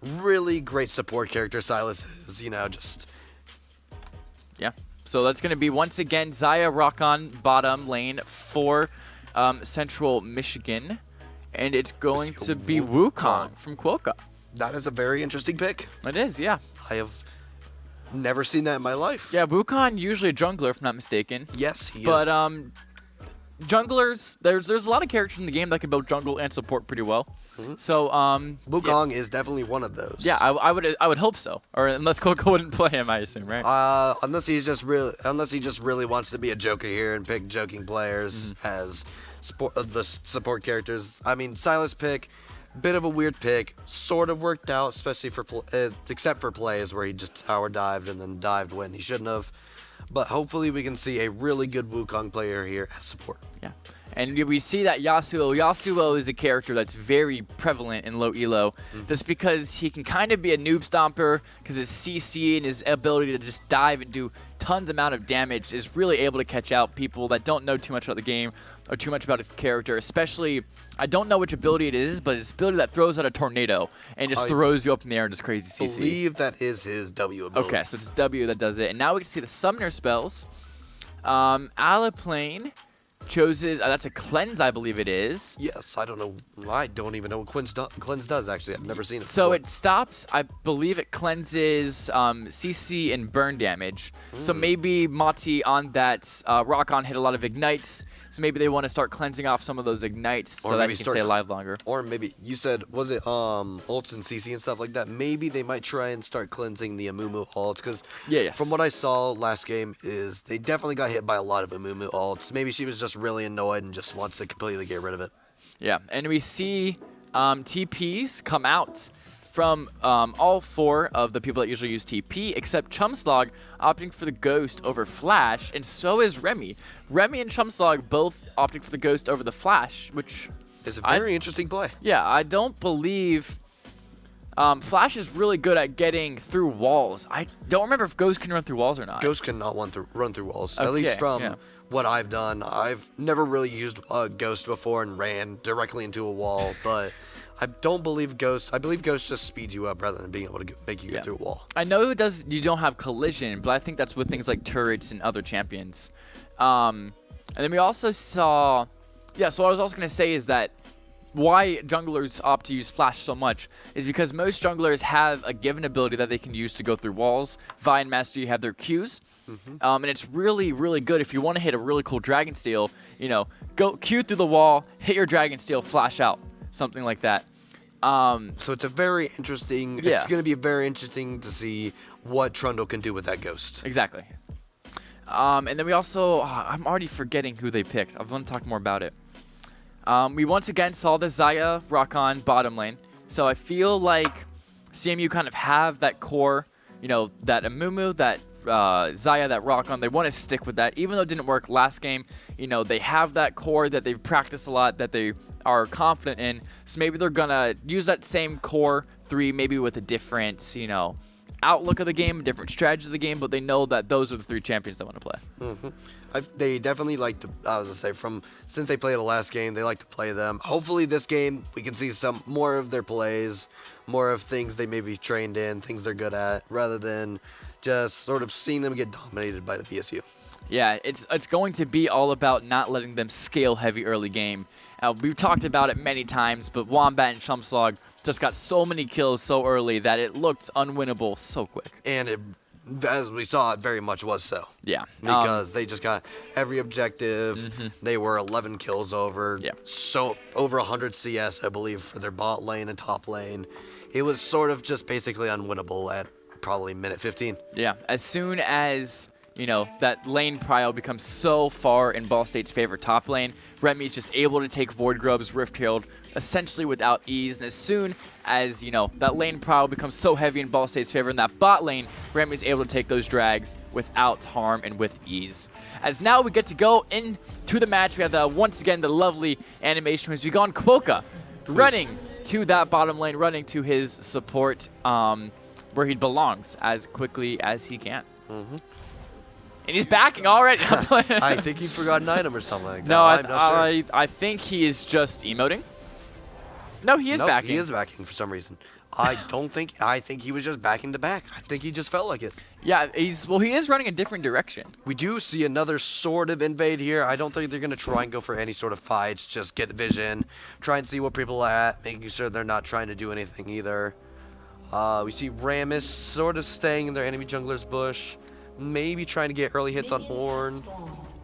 Really great support character Silas is, just... Yeah. So that's going to be, once again, Zaya Rockon bottom lane for Central Michigan. And it's going to be Wukong from Quokka. That is a very interesting pick. It is, yeah. I have never seen that in my life. Yeah, Wukong usually a jungler, if I'm not mistaken. Yes, he is. But junglers, there's a lot of characters in the game that can both jungle and support pretty well. So Wukong is definitely one of those. Yeah, I would hope so. Or unless Coco wouldn't play him, I assume, right? Unless he just really wants to be a joker here and pick joking players as the support characters. I mean, Silas pick. Bit of a weird pick, sort of worked out, especially for except for plays where he just tower dived and then dived when he shouldn't have. But hopefully we can see a really good Wukong player here as support. Yeah, and we see that Yasuo. Yasuo is a character that's very prevalent in low elo, just because he can kind of be a noob stomper, because his CC and his ability to just dive and do tons amount of damage is really able to catch out people that don't know too much about the game or too much about his character. Especially, I don't know which ability it is, but his ability that throws out a tornado and just throws you up in the air and just crazy CC. I believe that is his W ability. Okay, so it's W that does it. And now we can see the summoner spells. Alaplane chooses, that's a cleanse, I believe it is. Yes, I don't know. I don't even know what cleanse does, actually. I've never seen it So before. it stops, I believe it cleanses CC and burn damage. So maybe Mati on that Rock-On hit a lot of ignites. So maybe they want to start cleansing off some of those ignites so that he can stay alive longer. Or maybe, you said, was it ults and CC and stuff like that? Maybe they might try and start cleansing the Amumu ults, because from what I saw last game is they definitely got hit by a lot of Amumu ults. Maybe she was just really annoyed and just wants to completely get rid of it. Yeah, and we see TPs come out from all four of the people that usually use TP, except Chumslog opting for the Ghost over Flash, and so is Remy. Remy and Chumslog both opting for the Ghost over the Flash, which is a very interesting play. Yeah, I don't believe Flash is really good at getting through walls. I don't remember if Ghost can run through walls or not. Ghost cannot run through walls. Okay, At least from yeah. what I've done. I've never really used Ghost before and ran directly into a wall, but I don't believe Ghost. I believe Ghost just speeds you up rather than being able to make you get through a wall. I know it does. You don't have collision, but I think that's with things like turrets and other champions. And then we also saw, yeah. So what I was also gonna say is that why junglers opt to use Flash so much is because most junglers have a given ability that they can use to go through walls. Vi and Mastery have their Qs, and it's really, really good if you want to hit a really cool Dragon Steel. You know, go Q through the wall, hit your Dragon Steel, flash out, something like that. So it's a very interesting. Yeah. It's going to be very interesting to see what Trundle can do with that Ghost. Exactly. And then we also, I'm already forgetting who they picked. I want to talk more about it. We once again saw the Xayah Rakan bottom lane. So I feel like CMU kind of have that core, you know, that Amumu, that Xayah, that Rakan. They want to stick with that. Even though it didn't work last game, you know, they have that core that they've practiced a lot, that they are confident in. So maybe they're going to use that same core 3, maybe with a different, you know, outlook of the game, a different strategy of the game, but they know that those are the 3 champions they want to play. They definitely like to, I was going to say, since they played the last game, they like to play them. Hopefully this game, we can see some more of their plays, more of things they maybe trained in, things they're good at, rather than just sort of seeing them get dominated by the BSU. Yeah, it's going to be all about not letting them scale heavy early game. We've talked about it many times, but Wombat and Chumpslog just got so many kills so early that it looked unwinnable so quick. And it, as we saw, it very much was so. Yeah. Because they just got every objective. They were 11 kills over. Yeah. So over 100 CS, I believe, for their bot lane and top lane. It was sort of just basically unwinnable at probably minute 15. Yeah, as soon as, you know, that lane prio becomes so far in Ball State's favorite top lane, Remy's just able to take Void Grub's Rift Herald essentially without ease. And as soon as, you know, that lane prio becomes so heavy in Ball State's favor in that bot lane, Remy's able to take those drags without harm and with ease. As now we get to go into the match, we have once again the lovely animation as we go on Kwoka running to that bottom lane, running to his support where he belongs as quickly as he can. And he's backing already. I think he forgot an item or something like that. No, I'm not sure. I think he is just emoting. No, he is backing. He is backing for some reason. I think he was just backing to back. I think he just felt like it. Yeah, he is running a different direction. We do see another sort of invade here. I don't think they're going to try and go for any sort of fights. Just get vision, try and see what people are at, making sure they're not trying to do anything either. We see Rammus sort of staying in their enemy jungler's bush, maybe trying to get early hits on Horn.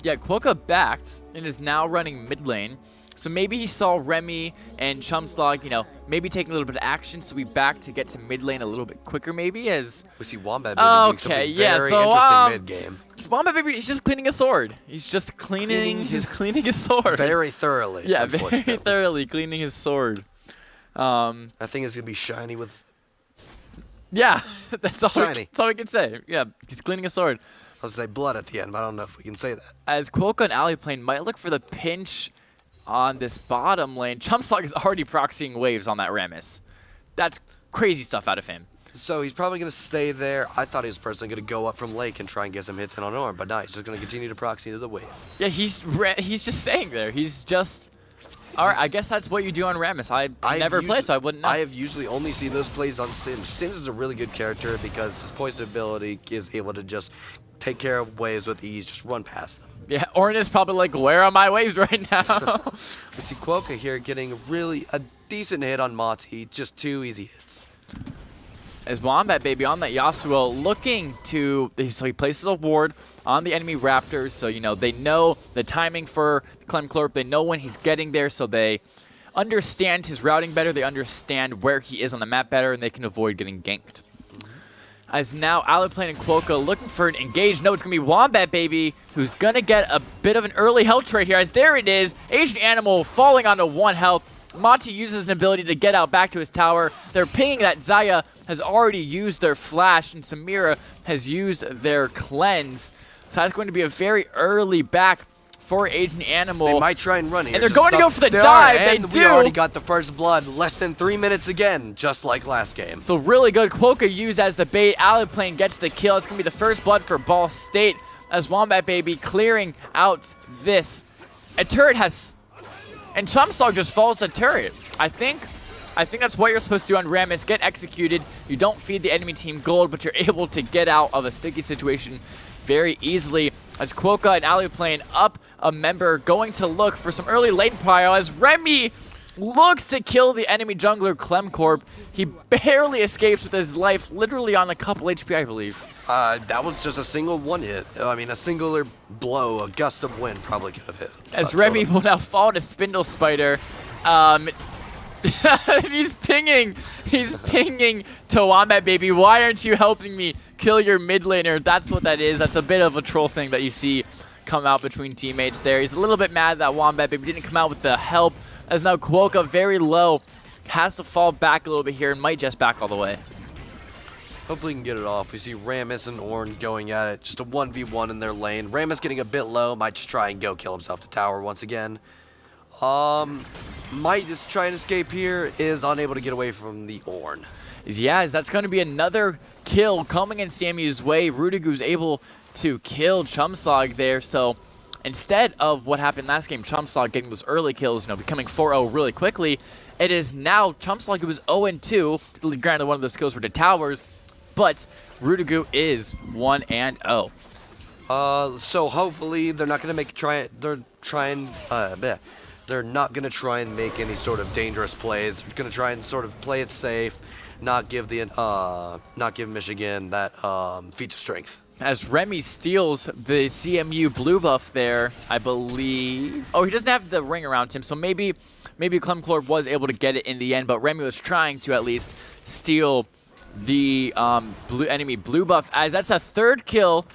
Yeah, Kwoka backed and is now running mid lane. So maybe he saw Remy and Chumslog, you know, maybe taking a little bit of action, so we back to get to mid lane a little bit quicker maybe as... We see Wombat Baby doing something very interesting mid-game. Wombat Baby, he's just cleaning his sword. He's just cleaning his sword. Very thoroughly, yeah, very thoroughly cleaning his sword. I think it's going to be shiny with... Yeah, that's all, shiny. That's all we can say. Yeah, he's cleaning his sword. I was going to say blood at the end, but I don't know if we can say that. As Kwoka and Aliplane might look for the pinch on this bottom lane, Chumslog is already proxying waves on that Rammus. That's crazy stuff out of him. So he's probably going to stay there. I thought he was personally going to go up from Lake and try and get some hits in on Orm, but no, he's just going to continue to proxy to the wave. Yeah, he's just staying there. He's just... All right, I guess that's what you do on Rammus. I never played, so I wouldn't know. I have usually only seen those plays on Singe. Singe is a really good character because his poison ability is able to just take care of waves with ease, just run past them. Yeah, Orn is probably like, where are my waves right now? We see Kwoka here getting really a decent hit on Mati, just 2 easy hits. As Wombat Baby on that Yasuo looking to, so he places a ward on the enemy Raptors, so, you know, they know the timing for Clemclorp, they know when he's getting there, so they understand his routing better, they understand where he is on the map better, and they can avoid getting ganked. As now Aliplane and Kwoka looking for an engage. No, it's going to be Wombat Baby who's going to get a bit of an early health trade here. As there it is, Aged Animal falling onto 1 health. Monty uses an ability to get out back to his tower. They're pinging that Xayah has already used their flash and Samira has used their cleanse. So that's going to be a very early back for Agent Animal. They might try and run here. And they're going to go for the dive. They do. We already got the first blood. Less than 3 minutes again, just like last game. So really good. Quokka used as the bait. Aliplane gets the kill. It's going to be the first blood for Ball State as Wombat Baby clearing out this. A turret has... And Chumsog just falls the turret. I think that's what you're supposed to do on Rammus. Get executed. You don't feed the enemy team gold, but you're able to get out of a sticky situation very easily. As Quokka and Aliplane up a member, going to look for some early lane prio as Remy looks to kill the enemy jungler Clemcorp. He barely escapes with his life, literally on a couple HP, I believe. That was just a single one hit. I mean, a singular blow, a gust of wind probably could have hit. As Remy will now fall to Spindle Spider. He's pinging to Wombat Baby. Why aren't you helping me kill your mid laner? That's what that is. That's a bit of a troll thing that you see come out between teammates there. He's a little bit mad that Wombat Baby didn't come out with the help, as now Quokka very low. Has to fall back a little bit here and might just back all the way. Hopefully he can get it off. We see Rammus and Ornn going at it. Just a 1v1 in their lane. Rammus getting a bit low. Might just try and go kill himself to tower once again. Might just try and escape here. Is unable to get away from the Ornn. Yeah, that's going to be another kill coming in CMU's way. Rudiger's able to kill Chumslog there. So instead of what happened last game, Chumslog getting those early kills, becoming 4-0 really quickly, it is now Chumslog who was 0-2. Granted, one of those kills were to towers, but Rudiger is 1-0. So hopefully they're not going to they're not going to try and make any sort of dangerous plays. They're going to try and sort of play it safe, not give Michigan that feat of strength. As Remy steals the CMU blue buff there, I believe. Oh, he doesn't have the ring around him, so maybe Clemcorp was able to get it in the end, but Remy was trying to at least steal the enemy blue buff, as that's a third kill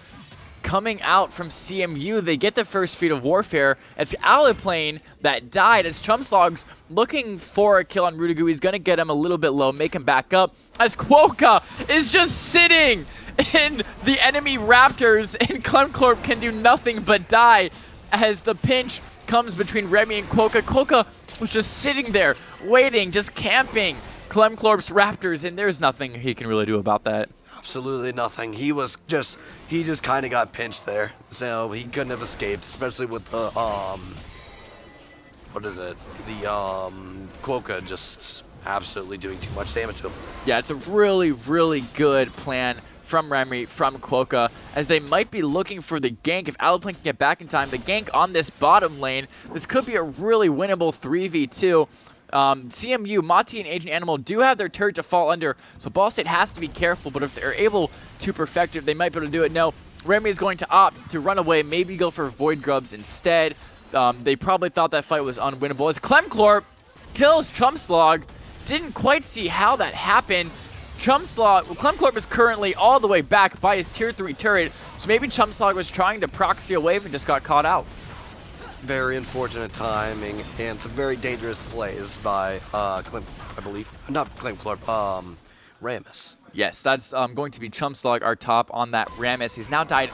coming out from CMU. They get the first feat of warfare. It's Aliplane that died as Chumslog's looking for a kill on Rudiger. He's going to get him a little bit low, make him back up, as Quokka is just sitting in the enemy Raptors, and Clemcorp can do nothing but die as the pinch comes between Remy and Quokka. Quokka was just sitting there, waiting, just camping Clemcorp's Raptors, and there's nothing he can really do about that. Absolutely nothing. He just kind of got pinched there, so he couldn't have escaped, especially with the Quokka just absolutely doing too much damage to him. Yeah, it's a really, really good plan from Remy, from Quokka, as they might be looking for the gank. If Aliplane can get back in time, the gank on this bottom lane, this could be a really winnable 3v2. CMU, Mati, and Agent Animal do have their turret to fall under, so Ball State has to be careful, but if they're able to perfect it, they might be able to do it. No, Remy is going to opt to run away, maybe go for Void Grubs instead. They probably thought that fight was unwinnable, as Clemcorp kills Chumslog. Didn't quite see how that happened. Clemcorp is currently all the way back by his tier 3 turret, so maybe Chumslog was trying to proxy a wave and just got caught out. Very unfortunate timing and some very dangerous plays by Clemcorp, I believe. Not Clemcorp, Rammus. Yes, that's going to be Chumslog, our top on that Rammus. He's now died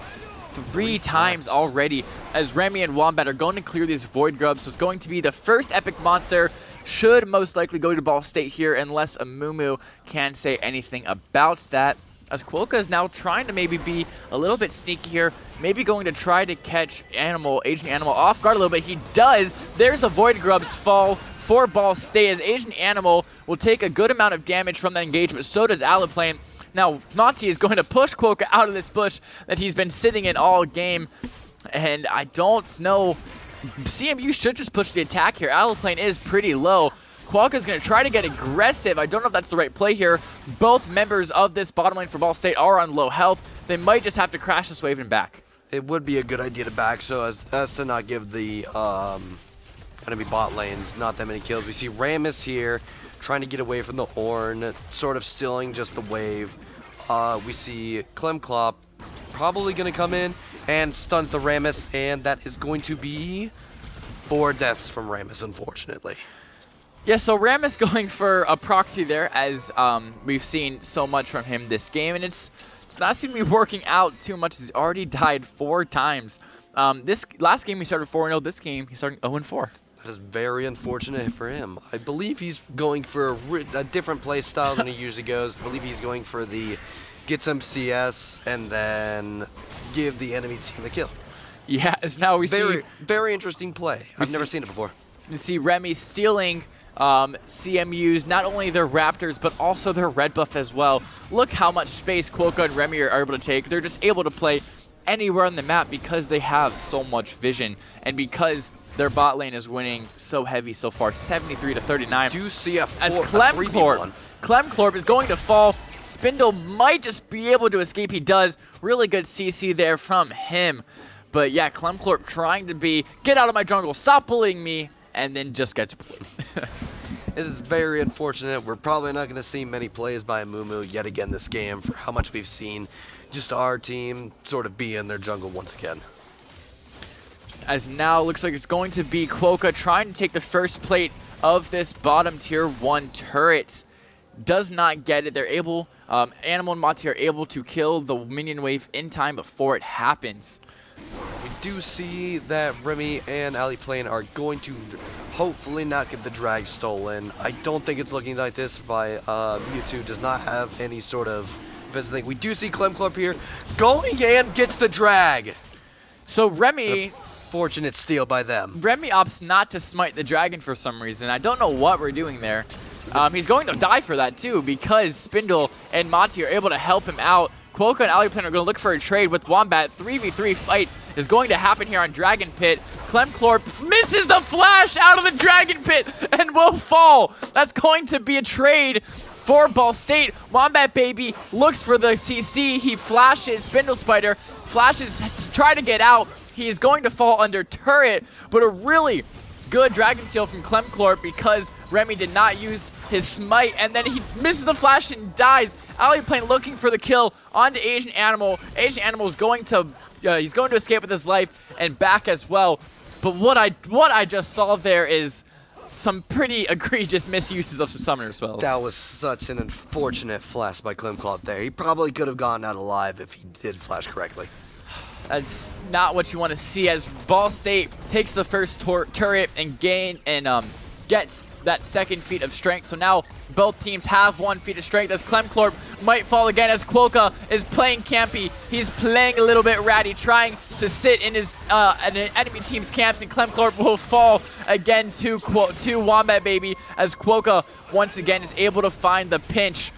3 times already, as Remy and Wombat are going to clear these Void Grubs. So it's going to be the first epic monster. Should most likely go to Ball State here, unless Amumu can say anything about that. As Quokka is now trying to maybe be a little bit sneaky here, maybe going to try to catch Agent Animal off guard a little bit. He does. There's a Void Grubs fall for Ball State, as Agent Animal will take a good amount of damage from that engagement. So does Aliplane. Now, Monty is going to push Quokka out of this bush that he's been sitting in all game. And I don't know. CMU should just push the attack here. Aliplane is pretty low. Quokka's going to try to get aggressive. I don't know if that's the right play here. Both members of this bottom lane for Ball State are on low health. They might just have to crash this wave and back. It would be a good idea to back, so as to not give the enemy bot lanes not that many kills. We see Rammus here trying to get away from the Ornn, sort of stilling just the wave. We see Clemcorp probably going to come in and stuns the Rammus, and that is going to be 4 deaths from Rammus, unfortunately. Yeah, so Rammus going for a proxy there, as we've seen so much from him this game, and it's not seeming to be working out too much. He's already died 4 times This last game he started 4-0. This game he's starting 0-4. That is very unfortunate for him. I believe he's going for a different play style than he usually goes. I believe he's going for the get some CS and then give the enemy team the kill. Yeah, as now we see... Very interesting play. I've never seen it before. You see Remy stealing CMU's, not only their Raptors, but also their red buff as well. Look how much space Quokka and Remy are able to take. They're just able to play anywhere on the map because they have so much vision and because their bot lane is winning so heavy so far, 73-39. Do see as Clemclorp is going to fall. Spindle might just be able to escape. He does. Really good CC there from him. But yeah, Clemclorp trying to get out of my jungle, stop bullying me, and then just gets bullied. It is very unfortunate. We're probably not going to see many plays by Mumu yet again this game for how much we've seen just our team sort of be in their jungle once again. As now looks like it's going to be Quokka trying to take the first plate of this bottom tier 1 turret. Does not get it. They're able, Animal and Mati are able to kill the minion wave in time before it happens. We do see that Remy and Aliplane are going to hopefully not get the drag stolen. I don't think it's looking like this by Mewtwo does not have any sort of defensive thing. We do see Clemclorp here going and gets the drag. So Remy... Fortunate steal by them. Remy opts not to smite the dragon for some reason. I don't know what we're doing there. He's going to die for that too because Spindle and Mati are able to help him out. Quokka and Aliplane are going to look for a trade with Wombat. 3v3 fight is going to happen here on Dragon Pit. Clemclorp misses the flash out of the Dragon Pit and will fall. That's going to be a trade for Ball State. Wombat Baby looks for the CC. He flashes. Spindle Spider flashes to try to get out. He is going to fall under turret, but a really good Dragon Seal from Clemclorp because Remy did not use his smite, and then he misses the flash and dies. Aliplane looking for the kill onto Asian Animal. Asian Animal is going to he's going to escape with his life and back as well. But what I just saw there is some pretty egregious misuses of some summoner spells. That was such an unfortunate flash by Clemclorp there. He probably could have gotten out alive if he did flash correctly. That's not what you want to see as Ball State takes the first turret and gets that second feat of strength. So now both teams have 1 feat of strength as Clemclorp might fall again as Quokka is playing campy. He's playing a little bit ratty, trying to sit in his enemy team's camps, and Clemclorp will fall again to Wombat Baby as Quokka once again is able to find the pinch.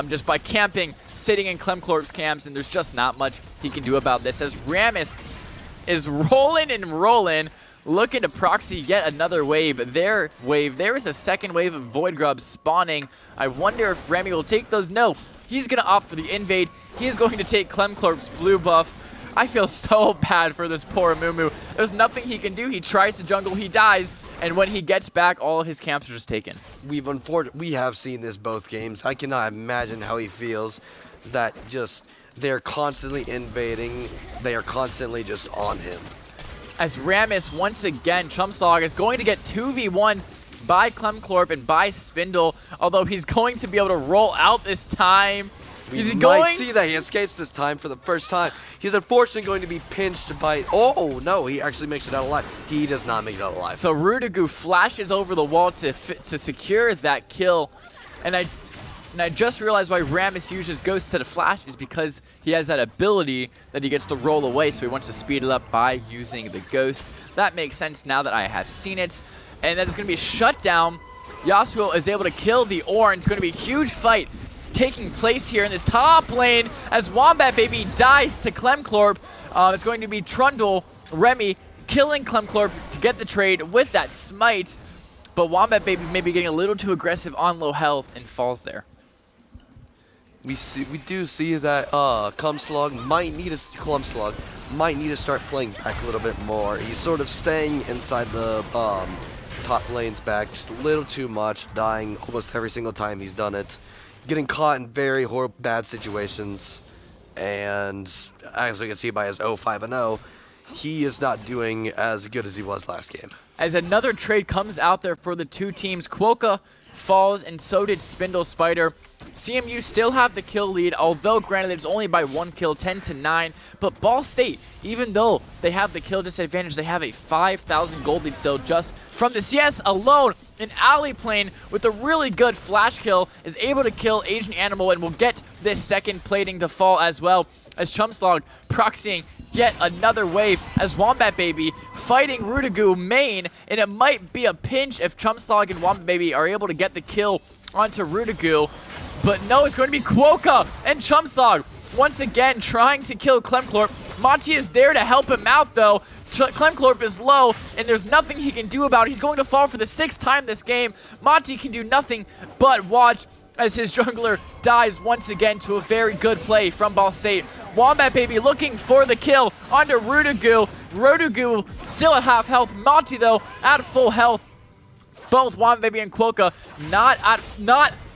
Just by camping, sitting in Clemclorp's camps, and there's just not much he can do about this as Rammus is rolling and rolling, looking to proxy yet another wave. There is a second wave of Void Grubs spawning. I wonder if Remy will take those. No, he's going to opt for the invade. He is going to take Clemclorp's blue buff. I feel so bad for this poor Mumu. There's nothing he can do. He tries to jungle, he dies, and when he gets back, all of his camps are just taken. We have seen this both games. I cannot imagine how he feels that just they're constantly invading. They are constantly just on him. As Rammus, once again, Chumslog is going to get 2v1 by Clemclorp and by Spindle, although he's going to be able to roll out this time. We might see that he escapes this time for the first time. He's unfortunately going to be pinched by... Oh, no, he actually makes it out alive. He does not make it out alive. So Rudigu flashes over the wall to secure that kill. And I just realized why Rammus uses Ghost to the flash is because he has that ability that he gets to roll away, so he wants to speed it up by using the Ghost. That makes sense now that I have seen it. And that is going to be a shutdown. Yasuo is able to kill the Ornn. It's going to be a huge fight taking place here in this top lane as Wombat Baby dies to Clemclorp. It's going to be Trundle, Remy killing Clemclorp to get the trade with that smite, but Wombat Baby may be getting a little too aggressive on low health and falls there. We do see that Clumslug might need to start playing back a little bit more. He's sort of staying inside the top lane's back just a little too much, dying almost every single time he's done it. Getting caught in very horrible, bad situations, and as we can see by his 0-5-0, he is not doing as good as he was last game. As another trade comes out there for the two teams, Quokka falls, and so did Spindle Spider. CMU still have the kill lead, although granted it's only by 1 kill, 10-9. But Ball State, even though they have the kill disadvantage, they have a 5,000 gold lead still just from the CS alone. An alley plane with a really good flash kill is able to kill Agent Animal and will get this second plating to fall as well, as Chumslog proxying yet another wave as Wombat Baby fighting Rudagoo main, and it might be a pinch if Chumslog and Wombat Baby are able to get the kill onto Rudagoo. But no, it's going to be Quokka and Chumslog once again trying to kill Clemclorp. Monty is there to help him out though. Clemclorp is low, and there's nothing he can do about it. He's going to fall for the 6th time this game. Monty can do nothing but watch as his jungler dies once again to a very good play from Ball State. Wombat Baby looking for the kill onto Rudagoo. Rudagoo still at half health. Monty, though, at full health. Both Wombat Baby and Quokka not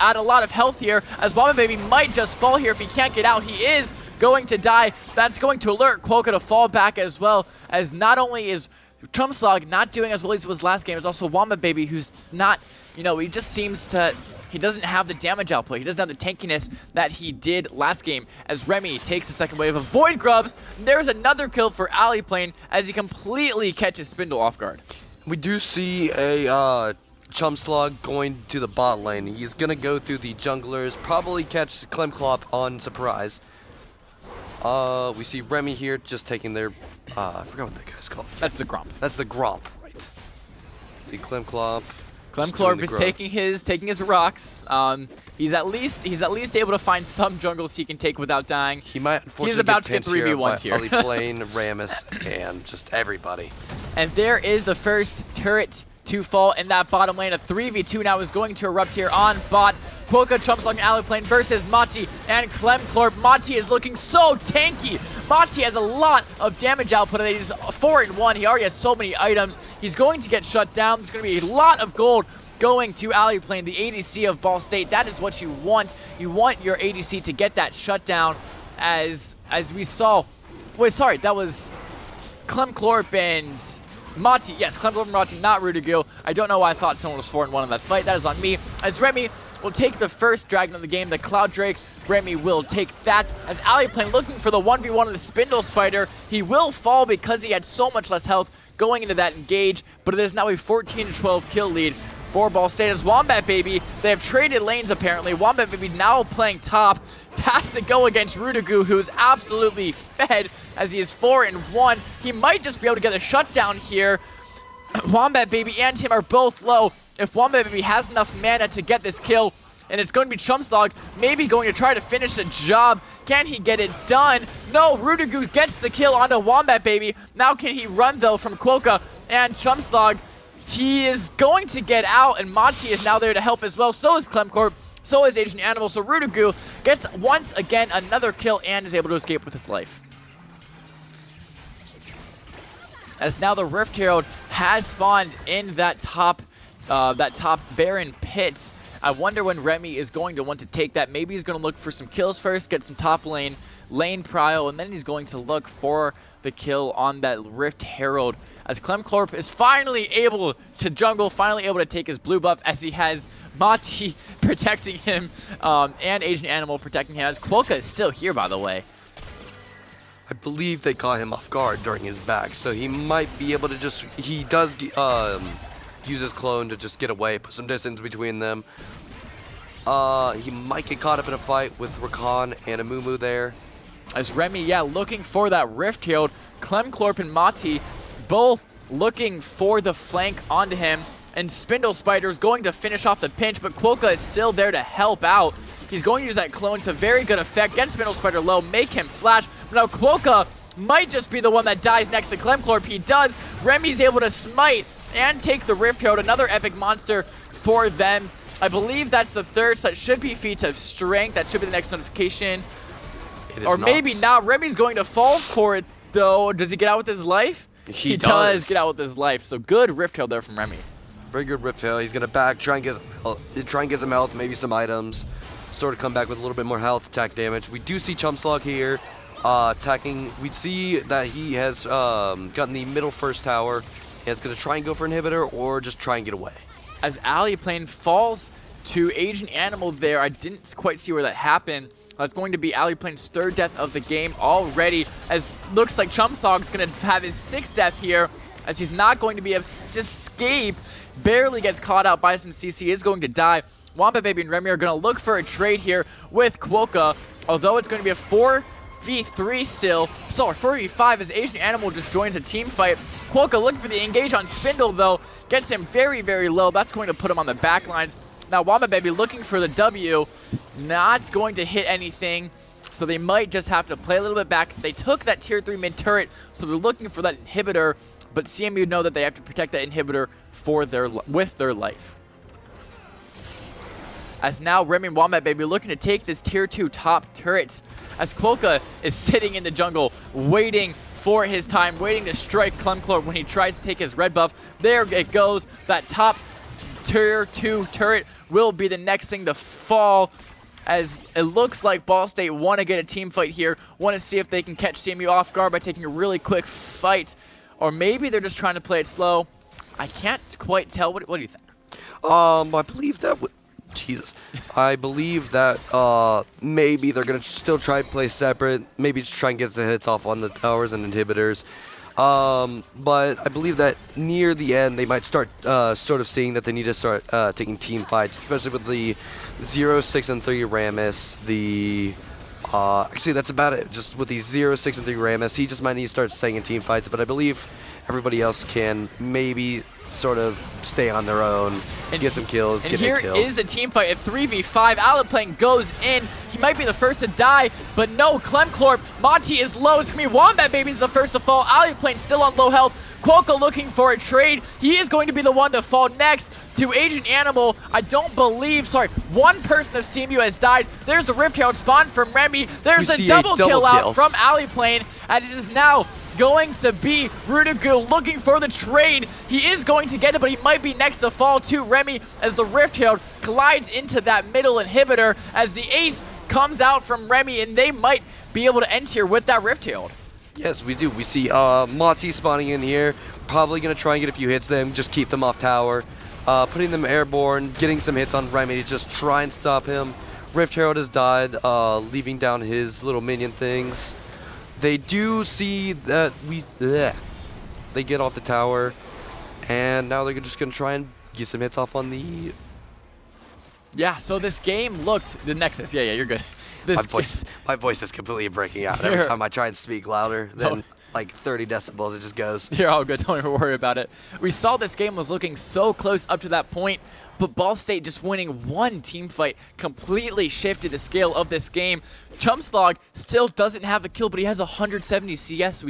at a lot of health here, as Wombat Baby might just fall here if he can't get out. He is going to die. That's going to alert Quokka to fall back as well, as not only is Chumslog not doing as well as he was last game, it's also Wombat Baby who's not, you know, he just seems to... He doesn't have the damage output. He doesn't have the tankiness that he did last game, as Remy takes the second wave of Void Grubs. There's another kill for Alley Plane as he completely catches Spindle off guard. We do see a Chumslog going to the bot lane. He's going to go through the junglers, probably catch Clemclop on surprise. We see Remy here just taking their... I forgot what that guy's called. That's the Gromp. That's the Gromp, right. See Clemclop. Clemclorp is taking his rocks. He's at least able to find some jungles he can take without dying. He might unfortunately He's about to get 3v1 here. Alley Plane, Rammus, and just everybody. And there is the first turret to fall in that bottom lane. A 3v2 now is going to erupt here on bot. Quokka, Chumslog, and Alley Plane versus Monty and Clemclorp. Monty is looking so tanky. Monty has a lot of damage output. He's 4-1. He already has so many items. He's going to get shut down. There's going to be a lot of gold going to Alley Plane, the ADC of Ball State. That is what you want. You want your ADC to get that shutdown, as we saw. Wait, sorry, that was Clemclorp and Monty. Yes, Clemclorp and Monty, not Rudagoo. I don't know why I thought someone was 4-1 in that fight. That is on me. As Remy will take the first dragon of the game, the Cloud Drake. Remy will take that, as Alley Plane looking for the 1v1 of the Spindle Spider. He will fall because he had so much less health going into that engage, but it is now a 14-12 kill lead for Ball State. As Wombat Baby, they have traded lanes apparently. Wombat Baby now playing top. Has to go against Rudagoo, who is absolutely fed as he is 4-1. He might just be able to get a shutdown here. Wombat Baby and him are both low. If Wombat Baby has enough mana to get this kill, and it's going to be Chumslog maybe going to try to finish the job. Can he get it done? No, Rudagoo gets the kill onto Wombat Baby. Now can he run though from Quokka and Chumslog? He is going to get out, and Monty is now there to help as well. So is Clemclorp. So is Agent Animal. So Rudagoo gets once again another kill and is able to escape with his life. As now the Rift Herald has spawned in that top Baron pit. I wonder when Remy is going to want to take that. Maybe he's going to look for some kills first, get some top lane prio, and then he's going to look for the kill on that Rift Herald. As Clemclorp is finally able to jungle, finally able to take his blue buff, as he has Monty protecting him and Agent Animal protecting him. As Quokka is still here, by the way. I believe they caught him off guard during his back, so he might be able to just... He does use his clone to just get away, put some distance between them. He might get caught up in a fight with Rakan and Amumu there. As Remy, looking for that Rift Herald. Clemclorp and Monty both looking for the flank onto him. And Spindle Spider is going to finish off the pinch, but Quokka is still there to help out. He's going to use that clone to very good effect, get Spindle Spider low, make him flash. But now Quokka might just be the one that dies next to Clemclorp. He does. Remy's able to smite and take the Rift Herald, another epic monster for them. I believe that's the third, so that should be feats of strength. That should be the next notification. Or maybe not. Remy's going to fall for it, though. Does he get out with his life? He does get out with his life. So good Rift Herald there from Remy. Very good Rift Herald. He's going to back, try and get some health, maybe some items. Sort of come back with a little bit more health, attack damage. We do see Chumslog here attacking. We see that he has gotten the middle first tower. And it's going to try and go for inhibitor or just try and get away. As Alley Plane falls to Agent Animal there. I didn't quite see where that happened. It's going to be Aliplane's third death of the game already, as looks like Chumsog's going to have his sixth death here, as he's not going to be able to escape. Barely gets caught out by some CC, is going to die. Wamba Baby and Remy are going to look for a trade here with Quokka, although it's going to be a 4v3 still. Sorry, 4v5 as Asian Animal just joins a team fight. Quokka looking for the engage on Spindle, though. Gets him very, very low. That's going to put him on the back lines. Now Wamba Baby looking for the W. Not going to hit anything, so they might just have to play a little bit back. They took that tier 3 mid turret, so they're looking for that inhibitor, but CMU know that they have to protect that inhibitor for with their life. As now Remy and Wombat Baby looking to take this tier 2 top turret, as Quokka is sitting in the jungle waiting for his time, waiting to strike Clemclor when he tries to take his red buff. There it goes. That top tier 2 turret will be the next thing to fall, as it looks like Ball State want to get a team fight here, want to see if they can catch CMU off guard by taking a really quick fight, or maybe they're just trying to play it slow. I can't quite tell. What do you think? I believe that I believe that maybe they're gonna still try to play separate, maybe just try and get the hits off on the towers and inhibitors. But I believe that near the end they might start sort of seeing that they need to start taking team fights, especially with the 0, 6, and 3 Rammus. Actually, that's about it. Just with the 0, 6, and 3 Rammus, he just might need to start staying in team fights. But I believe everybody else can maybe sort of stay on their own, and get some kills, and get here a kill. Is the team fight at 3v5. Aliplane goes in. He might be the first to die, but no, Clemclor, Monty is low. It's going to be Wombat Baby's the first to fall. Aliplane still on low health. Quokka looking for a trade. He is going to be the one to fall next to Agent Animal. I don't believe, one person of CMU has died. There's the Rift Herald spawn from Remy. There's a double kill out from Aliplane, and it is now going to be Rudigu looking for the trade. He is going to get it, but he might be next to fall to Remy as the Rift Herald collides into that middle inhibitor as the ace comes out from Remy, and they might be able to end here with that Rift Herald. Yes, we do. We see Monty spawning in here. Probably going to try and get a few hits them, just keep them off tower. Putting them airborne, getting some hits on Remy to just try and stop him. Rift Herald has died, leaving down his little minion things. They do see that they get off the tower, and now they're just going to try and get some hits off on the... Yeah, so this game looked... The Nexus, yeah, you're good. My voice is completely breaking out. Every time I try and speak louder than like 30 decibels, it just goes. You're all good. Don't even worry about it. We saw this game was looking so close up to that point, but Ball State just winning one team fight completely shifted the scale of this game. Chumslog still doesn't have a kill, but he has 170 CS, so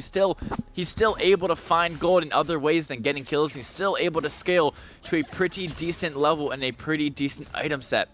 he's still able to find gold in other ways than getting kills. He's still able to scale to a pretty decent level and a pretty decent item set.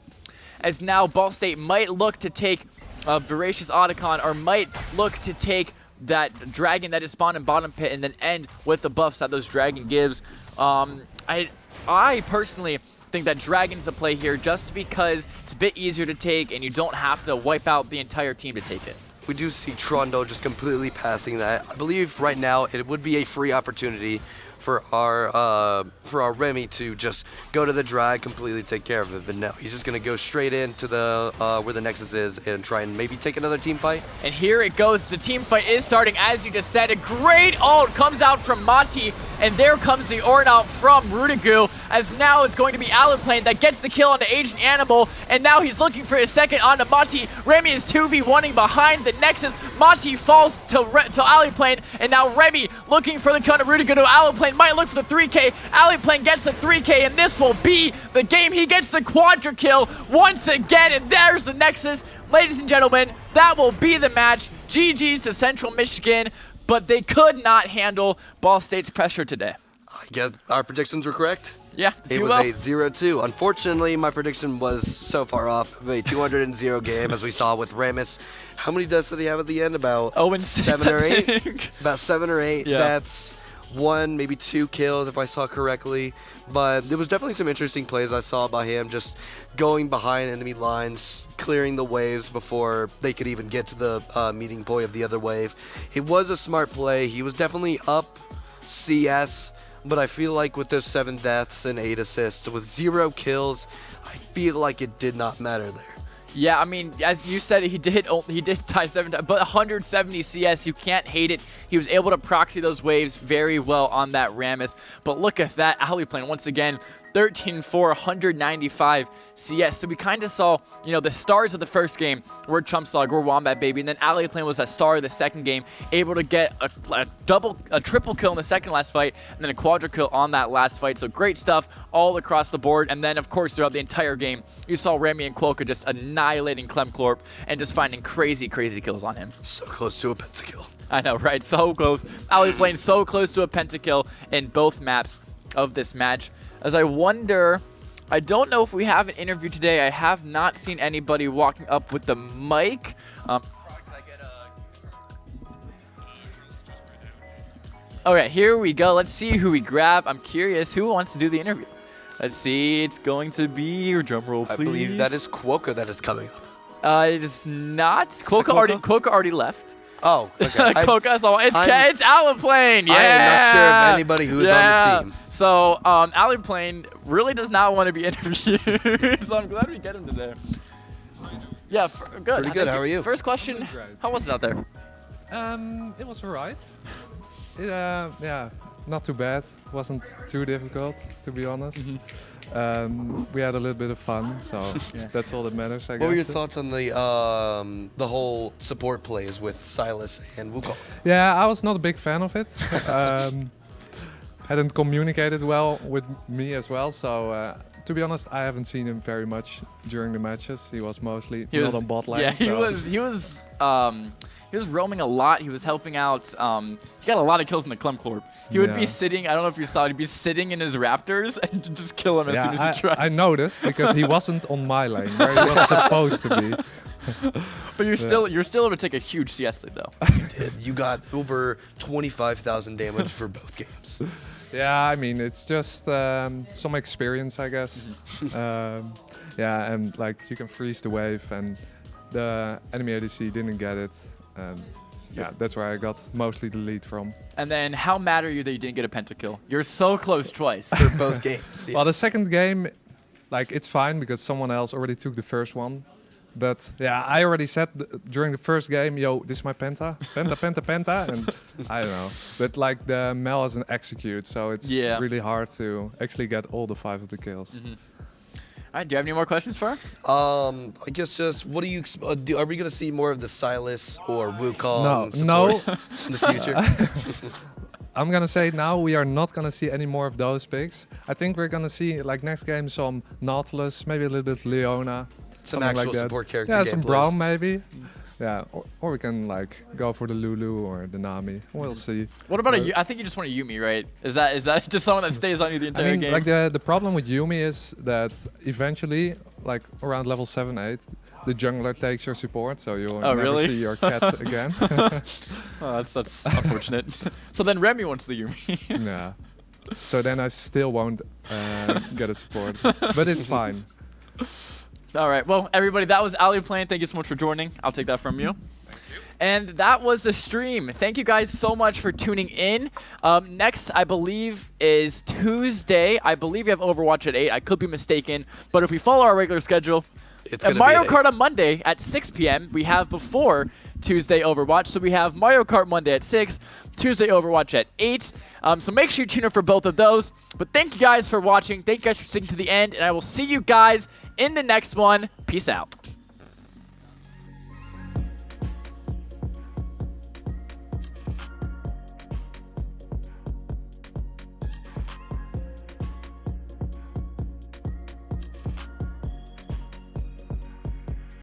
As now Ball State might look to take Voracious Otacon, or might look to take that dragon that is spawned in bottom pit and then end with the buffs that those dragon gives. I personally think that dragon's a play here just because it's a bit easier to take and you don't have to wipe out the entire team to take it. We do see Trondo just completely passing that. I believe right now it would be a free opportunity for our Remy to just go to the drag, completely take care of it. But no, he's just gonna go straight into the where the Nexus is and try and maybe take another team fight. And here it goes. The team fight is starting, as you just said. A great ult comes out from Monty, and there comes the Orn out from Rudigu, as now it's going to be Aliplane that gets the kill on the Agent Animal, and now he's looking for his second onto Monty. Remy is 2v1ing behind the Nexus. Monty falls to Aliplane, and now Remy looking for the counter. Rudigu to Aliplane, might look for the 3K. Aliplane gets the 3K, and this will be the game. He gets the quadra kill once again, and there's the Nexus. Ladies and gentlemen, that will be the match. GG's to Central Michigan, but they could not handle Ball State's pressure today. I guess our predictions were correct. Yeah, it was a 0-2. Unfortunately, my prediction was so far off of a 200-0 game, as we saw with Rammus. How many deaths did he have at the end? About 7 or 8? About 7 or 8 deaths. 1, maybe 2 kills, if I saw correctly. But there was definitely some interesting plays I saw by him, just going behind enemy lines, clearing the waves before they could even get to the meeting point of the other wave. It was a smart play. He was definitely up CS, but I feel like with those 7 deaths and 8 assists with 0 kills, I feel like it did not matter there. Yeah, I mean, as you said, he did die 7 times, but 170 CS, you can't hate it. He was able to proxy those waves very well on that Rammus. But look at that, Alleyplane once again, 13-4, 195 CS. So we kind of saw, you know, the stars of the first game were Chumpslog, were Wombat Baby, and then Alleyplane was a star of the second game, able to get a triple kill in the second last fight, and then a quadra kill on that last fight. So great stuff all across the board. And then, of course, throughout the entire game, you saw Remy and Quokka just annihilating Clemclorp and just finding crazy, crazy kills on him. So close to a pentakill. I know, right? So close. Alleyplane so close to a pentakill in both maps of this match. As I wonder, I don't know if we have an interview today. I have not seen anybody walking up with the mic. Okay, here we go. Let's see who we grab. I'm curious who wants to do the interview. Let's see. It's going to be, drumroll, please. I believe that is Quokka that is coming up. It is not. Quokka already left. Oh, okay. Quokka, so it's Alleyplane. Yeah. I am not sure of anybody who is on the team. So Alleyplane really does not want to be interviewed. So I'm glad we get him today. Yeah, good. Pretty good. How are you? First question. How was it out there? It was alright. Yeah, not too bad. Wasn't too difficult, to be honest. We had a little bit of fun, so that's all that matters, I guess. What were your thoughts on the whole support plays with Silas and Wukong? Yeah, I was not a big fan of it. Hadn't communicated well with me as well, so to be honest, I haven't seen him very much during the matches. He was mostly not on bot lane. Yeah, he was roaming a lot. He was helping out. He got a lot of kills in the Clemclorp. He would be sitting, I don't know if you saw it, he'd be sitting in his Raptors and just kill him as soon as he tries. I noticed because he wasn't on my lane where he was supposed to be. But you're still able to take a huge CS lead though. You did. You got over 25,000 damage for both games. Yeah, I mean, it's just some experience, I guess. Yeah, and like you can freeze the wave, and the enemy ADC didn't get it. Yeah, that's where I got mostly the lead from. And then how mad are you that you didn't get a pentakill? You're so close twice. For both games. Yes. Well, the second game, like, it's fine because someone else already took the first one. But yeah, I already said during the first game, yo, this is my penta, penta, and I don't know. But like the Mel has an execute, so it's really hard to actually get all the 5 of the kills. All right, do you have any more questions for her? I guess just what do you are we gonna see more of the Silas or Wukong supports in the future? I'm gonna say now we are not gonna see any more of those picks. I think we're gonna see like next game some Nautilus, maybe a little bit Leona. Some actual like support character. Yeah, some Braum maybe. Yeah, or we can like go for the Lulu or the Nami. We'll see. What about I think you just want a Yumi, right? Is that just someone that stays on you the entire game? Like the problem with Yumi is that eventually, like around level 7-8, the jungler takes your support, so you'll never see your cat again. Oh, that's unfortunate. So then Remy wants the Yumi. Yeah. So then I still won't get a support, but it's fine. All right, well, everybody, that was Alleyplane. Thank you so much for joining. I'll take that from you. Thank you. And that was the stream. Thank you guys so much for tuning in. Next, I believe, is Tuesday. I believe we have Overwatch at 8. I could be mistaken. But if we follow our regular schedule, Mario Kart on Monday at 6 p.m. we have before Tuesday Overwatch. So we have Mario Kart Monday at 6, Tuesday Overwatch at 8. So make sure you tune in for both of those. But thank you guys for watching. Thank you guys for sticking to the end. And I will see you guys in the next one. Peace out.